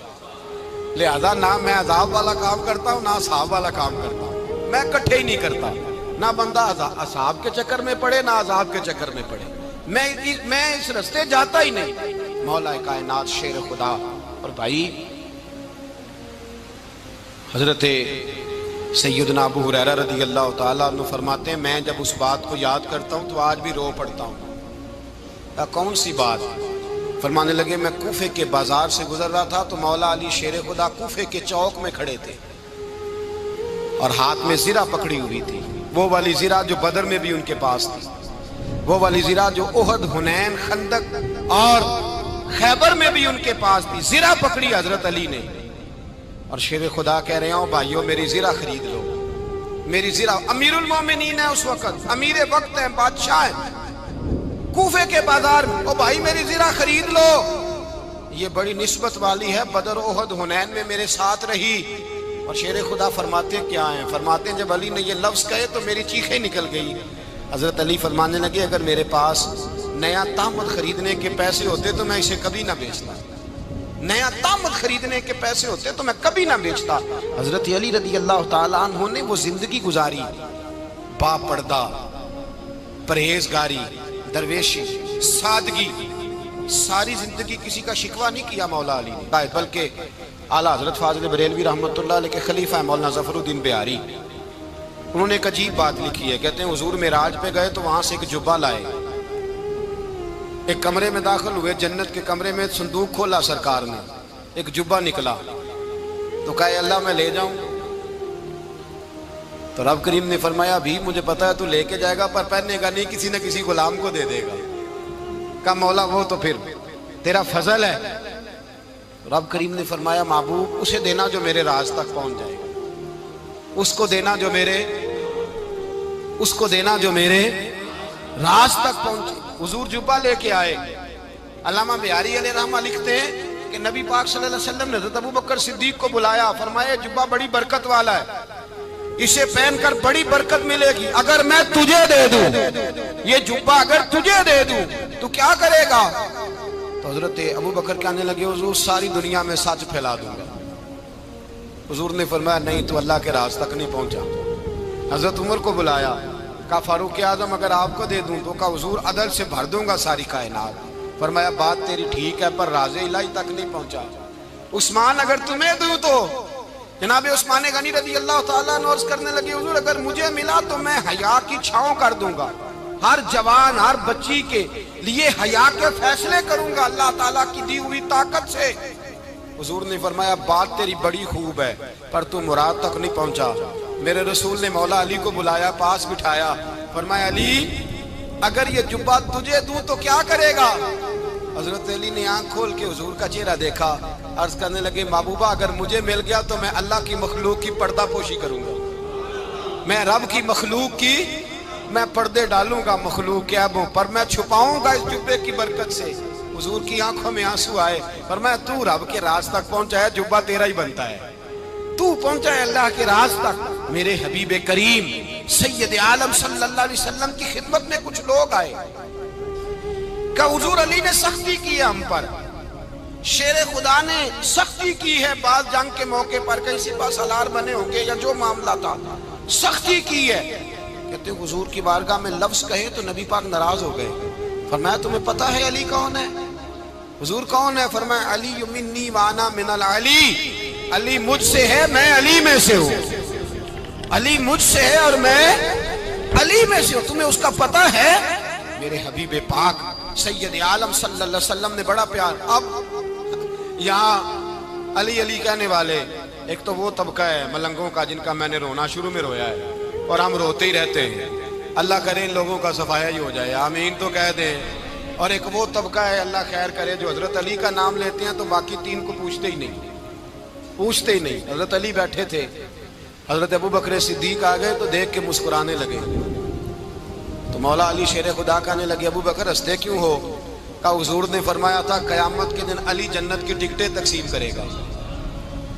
لہذا نہ میں عذاب والا کام کرتا ہوں نہ حساب والا کام کرتا ہوں، میں کٹھے ہی نہیں کرتا، نہ بندہ حساب کے چکر میں پڑے نہ عذاب کے چکر میں پڑے، میں اس رستے جاتا ہی نہیں۔ مولا کائنات شیر خدا۔ اور بھائی حضرت سیدنا ابو ہریرہ رضی اللہ تعالیٰ عنہ فرماتے ہیں میں جب اس بات کو یاد کرتا ہوں تو آج بھی رو پڑتا ہوں۔ کون سی بات؟ فرمانے لگے میں کوفے کے بازار سے گزر رہا تھا تو مولا علی شیر خدا کوفے کے چوک میں کھڑے تھے اور ہاتھ میں زرہ پکڑی ہوئی تھی، وہ والی زرہ جو بدر میں بھی ان کے پاس تھی، وہ والی زرہ جو احد، حنین، خندق اور خیبر میں بھی ان کے پاس تھی۔ زرہ پکڑی حضرت علی نے اور شیر خدا کہہ رہے ہوں بھائیوں میری زرہ خرید لو، میری زرا امیر المومنین ہے اس وقت، امیر وقت ہیں، بادشاہ ہیں کوفے کے بازار میں، او بھائی میری زرا خرید لو، یہ بڑی نسبت والی ہے، بدر احد حنین میں میرے ساتھ رہی۔ اور شیر خدا فرماتے کیا ہیں؟ فرماتے ہیں جب علی نے یہ لفظ کہے تو میری چیخیں نکل گئی۔ حضرت علی فرمانے لگے اگر میرے پاس نیا تامت خریدنے کے پیسے ہوتے تو میں اسے کبھی نہ بیچتا، نیا تامت خریدنے کے پیسے ہوتے تو میں کبھی نہ بیچتا۔ حضرت علی رضی اللہ تعالیٰ عنہ نے وہ زندگی گزاری، با پردہ، پرہیزگاری، درویشی، سادگی، ساری زندگی کسی کا شکوہ نہیں کیا مولا علی نے، بلکہ اعلیٰ حضرت فاضل بریلوی رحمۃ اللہ علیہ کے خلیفہ مولانا ظفر الدین بہاری، انہوں نے ایک عجیب بات لکھی ہے، کہتے ہیں حضور معراج پہ گئے تو وہاں سے ایک جبہ لائے، ایک کمرے میں داخل ہوئے، جنت کے کمرے میں صندوق کھولا سرکار نے، ایک جبہ نکلا تو کہا اے اللہ میں لے جاؤں؟ تو رب کریم نے فرمایا بھی مجھے پتا ہے تو لے کے جائے گا پر پہننے گا نہیں، کسی نہ کسی غلام کو دے دے گا۔ کہا مولا وہ تو پھر تیرا فضل ہے۔ رب کریم نے فرمایا محبوب اسے دینا جو میرے راز تک پہنچ جائے گا، اس کو دینا جو میرے راز تک پہنچے۔ حضور جبہ لے کے آئے۔ علامہ بہاری علیہ رحمہ لکھتے ہیں کہ نبی پاک صلی اللہ علیہ وسلم نے حضرت ابوبکر صدیق کو بلایا، فرمایا جبہ بڑی برکت والا ہے، اسے پہن کر بڑی برکت ملے گی، اگر میں تجھے دے دوں یہ جبہ، اگر تجھے دے دوں تو کیا کرے گا؟ تو حضرت ابوبکر کہنے لگے حضور ساری دنیا میں سچ پھیلا دوں گا۔ حضور نے فرمایا نہیں تو اللہ کے راز تک نہیں پہنچا۔ حضرت عمر کو بلایا، کہا فاروق اعظم اگر آپ کو دے دوں تو کہا حضور عدل سے بھر دوں گا ساری کائنات۔ فرمایا بات تیری ٹھیک ہے پر راز الہی تک نہیں پہنچا۔ عثمان اگر تمہیں دوں تو جناب عثمان غنی رضی اللہ تعالیٰ عنہ عرض کرنے لگے حضور اگر مجھے ملا تو میں حیا کی چھاؤں کر دوں گا، ہر جوان ہر بچی کے لیے حیا کے فیصلے کروں گا اللہ تعالیٰ کی دی ہوئی طاقت سے۔ حضور نے فرمایا بات تیری بڑی خوب ہے پر تو مراد تک نہیں پہنچا۔ میرے رسول نے مولا علی کو بلایا، پاس بٹھایا، فرمایا علی اگر یہ جبہ تجھے دوں تو کیا کرے گا؟ حضرت علی نے آنکھ کھول کے حضور کا چہرہ دیکھا، عرض کرنے لگے محبوبہ اگر مجھے مل گیا تو میں اللہ کی مخلوق کی پردہ پوشی کروں گا، میں رب کی مخلوق کی میں پردے ڈالوں گا، مخلوق کے عیبوں پر میں چھپاؤں گا اس جبے کی برکت سے۔ حضور کی آنکھوں میں آنسو آئے، فرمایا تو رب کے راز تک پہنچا ہے، جبہ تیرا ہی بنتا ہے، تو پہنچا ہے اللہ کے راز تک۔ میرے حبیب کریم سید عالم صلی اللہ علیہ وسلم کی خدمت میں کچھ لوگ آئے کہ حضور علی نے سختی کی ہے ہم پر، شیر خدا نے سختی کی ہے، بعض جنگ کے موقع پر کہیں سپاہ سالار بنے ہوں گے یا جو معاملہ تھا سختی کی ہے۔ کہتے ہیں حضور کی بارگاہ میں لفظ کہے تو نبی پاک ناراض ہو گئے۔ فرمایا تمہیں پتا ہے علی کون ہے؟ حضور کون ہے؟ فرمایا علی منی وانا من العلی، علی مجھ سے ہے میں علی میں سے ہوں، علی مجھ سے ہے اور میں علی میں سے ہوں، تمہیں اس کا پتہ ہے؟ میرے حبیب پاک سید عالم صلی اللہ علیہ وسلم نے بڑا پیار۔ اب یہاں علی علی کہنے والے ایک تو وہ طبقہ ہے ملنگوں کا جن کا میں نے رونا شروع میں رویا ہے اور ہم روتے ہی رہتے ہیں، اللہ کرے ان لوگوں کا صفایا ہی ہو جائے، آمین تو کہہ دیں۔ اور ایک وہ طبقہ ہے اللہ خیر کرے جو حضرت علی کا نام لیتے ہیں تو باقی تین کو پوچھتے ہی نہیں۔ حضرت علی بیٹھے تھے، حضرت ابوبکر صدیق آ گئے تو دیکھ کے مسکرانے لگے، تو مولا علی شیر خدا کہنے لگے ابوبکر ہنستے کیوں ہو؟ کہا حضور نے فرمایا تھا قیامت کے دن علی جنت کی ٹکٹیں تقسیم کرے گا۔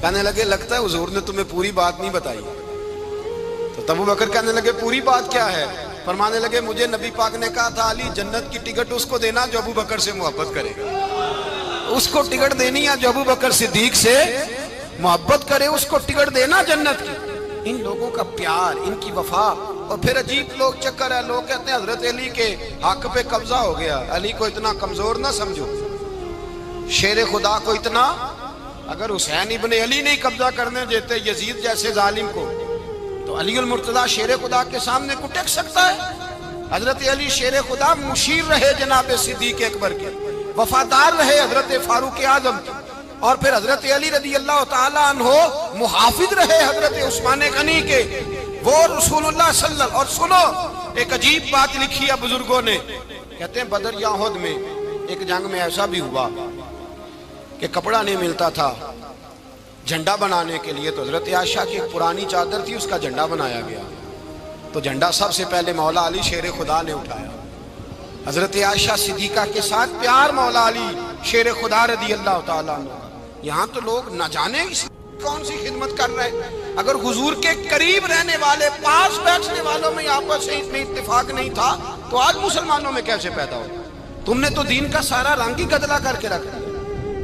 کہنے لگے لگتا ہے حضور نے تمہیں پوری بات نہیں بتائی۔ تو ابوبکر کہنے لگے پوری بات کیا ہے؟ فرمانے لگے مجھے نبی پاک نے کہا تھا علی جنت کی ٹکٹ اس کو دینا جو ابوبکر سے محبت کرے گا، اس کو ٹکٹ دینی ہے جو ابوبکر صدیق سے محبت کرے، اس کو ٹکٹ دینا جنت کی۔ ان لوگوں کا پیار، ان کی وفا۔ اور پھر عجیب لوگ چکر ہے، لوگ کہتے ہیں حضرت علی کے حق پہ قبضہ ہو گیا، علی کو اتنا کمزور نہ سمجھو، شیر خدا کو اتنا، اگر حسین ابن علی نہیں قبضہ کرنے دیتے یزید جیسے ظالم کو تو علی المرتضی شیر خدا کے سامنے کو ٹک سکتا ہے؟ حضرت علی شیر خدا مشیر رہے جناب صدیق اکبر کے، وفادار رہے حضرت فاروق اعظم کے، اور پھر حضرت علی رضی اللہ تعالیٰ عنہ محافظ رہے حضرت عثمان غنی کے، وہ رسول اللہ صلی اللہ علیہ وسلم۔ اور سنو ایک عجیب بات لکھی ہے بزرگوں نے، کہتے ہیں بدر یا احد میں ایک جنگ میں ایسا بھی ہوا کہ کپڑا نہیں ملتا تھا جھنڈا بنانے کے لیے، تو حضرت عائشہ کی ایک پرانی چادر تھی، اس کا جھنڈا بنایا گیا۔ تو جھنڈا سب سے پہلے مولا علی شیر خدا نے اٹھایا. حضرت عائشہ صدیقہ کے ساتھ پیار مولا علی شیر خدا رضی اللہ تعالیٰ عنہ. یہاں تو لوگ نہ جانے کون سی خدمت کر رہے ہیں. اگر حضور کے قریب رہنے والے پاس بیٹھنے والوں میں آپس میں اتفاق نہیں تھا تو آج مسلمانوں میں کیسے پیدا ہو؟ تم نے تو دین کا سارا رنگ ہی گدلا کر کے رکھ دیا.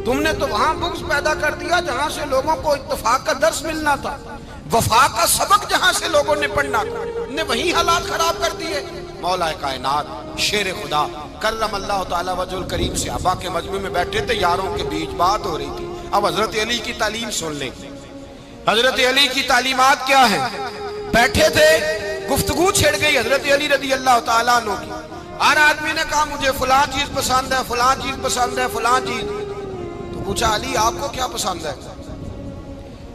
تم نے تو وہاں بغض پیدا کر دیا جہاں سے لوگوں کو اتفاق کا درس ملنا تھا, وفا کا سبق جہاں سے لوگوں نے پڑھنا تھا, نے وہی حالات خراب کر دیے. مولا کائنات شیر خدا کرم اللہ تعالیٰ وجہ الکریم صحابہ کے مجمع میں بیٹھے تھے, یاروں کے بیچ بات ہو رہی تھی. اب حضرت علی کی تعلیم سن لیں. حضرت علی کی تعلیمات کیا ہیں؟ بیٹھے تھے, گفتگو چھڑ گئی حضرت علی رضی اللہ تعالیٰ عنہ کی. ہر آدمی نے کہا مجھے فلاں چیز پسند ہے, فلاں چیز پسند ہے, فلاں چیز. تو پوچھا علی آپ کو کیا پسند ہے؟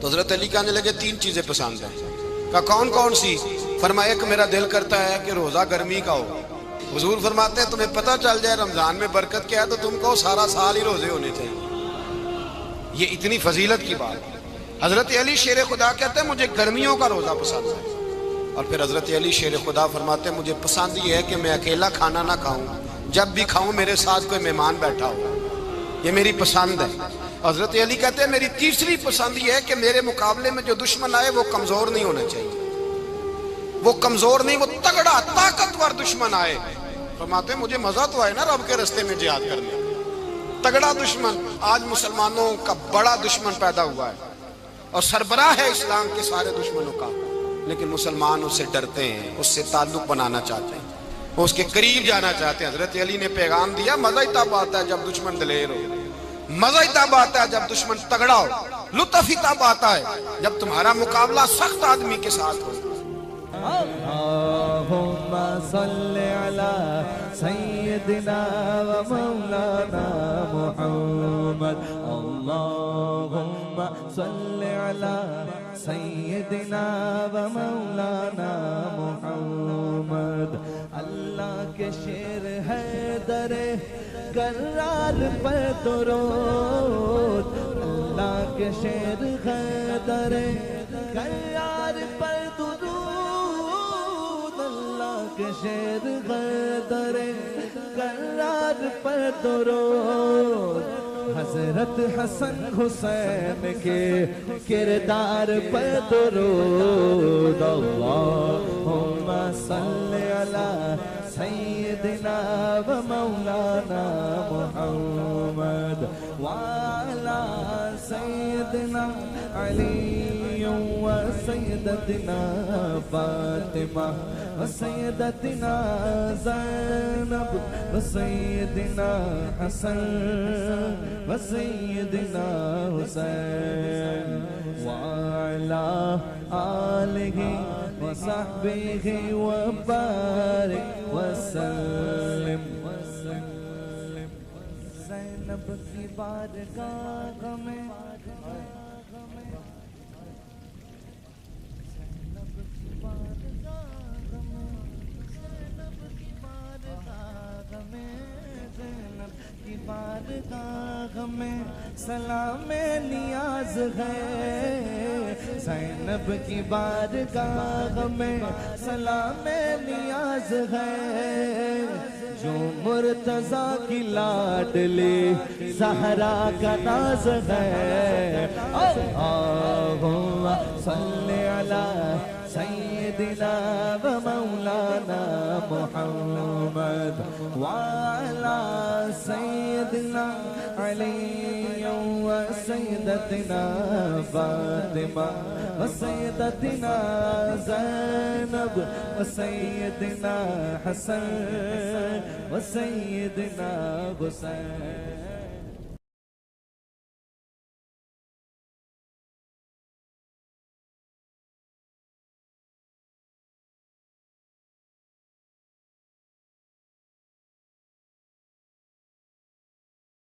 تو حضرت علی کہنے لگے 3 چیزیں پسند ہیں. کہا کون کون سی؟ فرمایا ایک میرا دل کرتا ہے کہ روزہ گرمی کا ہو. حضور فرماتے ہیں تمہیں پتہ چل جائے رمضان میں برکت کیا ہے تو تم کو سارا سال ہی روزے ہونے چاہیے. یہ اتنی فضیلت کی بات. حضرت علی شیر خدا کہتے ہیں مجھے گرمیوں کا روزہ پسند ہے. اور پھر حضرت علی شیر خدا فرماتے ہیں مجھے پسند یہ ہے کہ میں اکیلا کھانا نہ کھاؤں, جب بھی کھاؤں میرے ساتھ کوئی مہمان بیٹھا ہو. یہ میری پسند ہے. حضرت علی کہتے ہیں میری تیسری پسند یہ ہے کہ میرے مقابلے میں جو دشمن آئے وہ کمزور نہیں ہونا چاہیے. وہ کمزور نہیں, وہ تگڑا طاقتور دشمن آئے. فرماتے ہیں مجھے مزہ تو آئے نا رب کے رستے میں جہاد کرنے. تگڑا دشمن. آج مسلمانوں کا بڑا دشمن پیدا ہوا ہے اور سربراہ ہے اسلام کے سارے دشمنوں کا, لیکن مسلمان اس سے ڈرتے ہیں, اس سے تعلق بنانا چاہتے ہیں, وہ اس کے قریب جانا چاہتے ہیں. حضرت علی نے پیغام دیا مزہ ہی تب آتا ہے جب دشمن دلیر ہو, مزہ ہی تب آتا ہے جب دشمن تگڑا ہو, لطف ہی تب آتا ہے جب تمہارا مقابلہ سخت آدمی کے ساتھ ہو. اللہم صلی علی سیدنا و مولانا محمد. اللہم صلی علی سیدنا و مولانا محمد. اللہ کے شیر حیدر کرار پر درود. اللہ کے شیر حیدر کرار پر درود. کے شیر حیدر کرار پر درود. حضرت حسن حسین کے کردار پر درود. اللہم صلی علی سیدنا و مولانا محمد وعلی سیدنا علی و سیدتنا فاطمہ و سیدتنا زینب و سیدنا حسن و سیدنا حسین وعلی آلہ و صحبہ و بارک وسلم. زینب کی بارگاہ میں بارگاہ میں سلام نیاز ہے. زینب کی بارگاہ میں سلام نیاز ہے. جو مرتضیٰ کی لاڈلی زہرا کا ناز ہے. اللہم صلی علی سیدنا و مولانا محمد وعلی سیدنا علی و سیدتنا فاطمہ و سیدتنا زینب و سیدنا حسن و سیدنا حسین.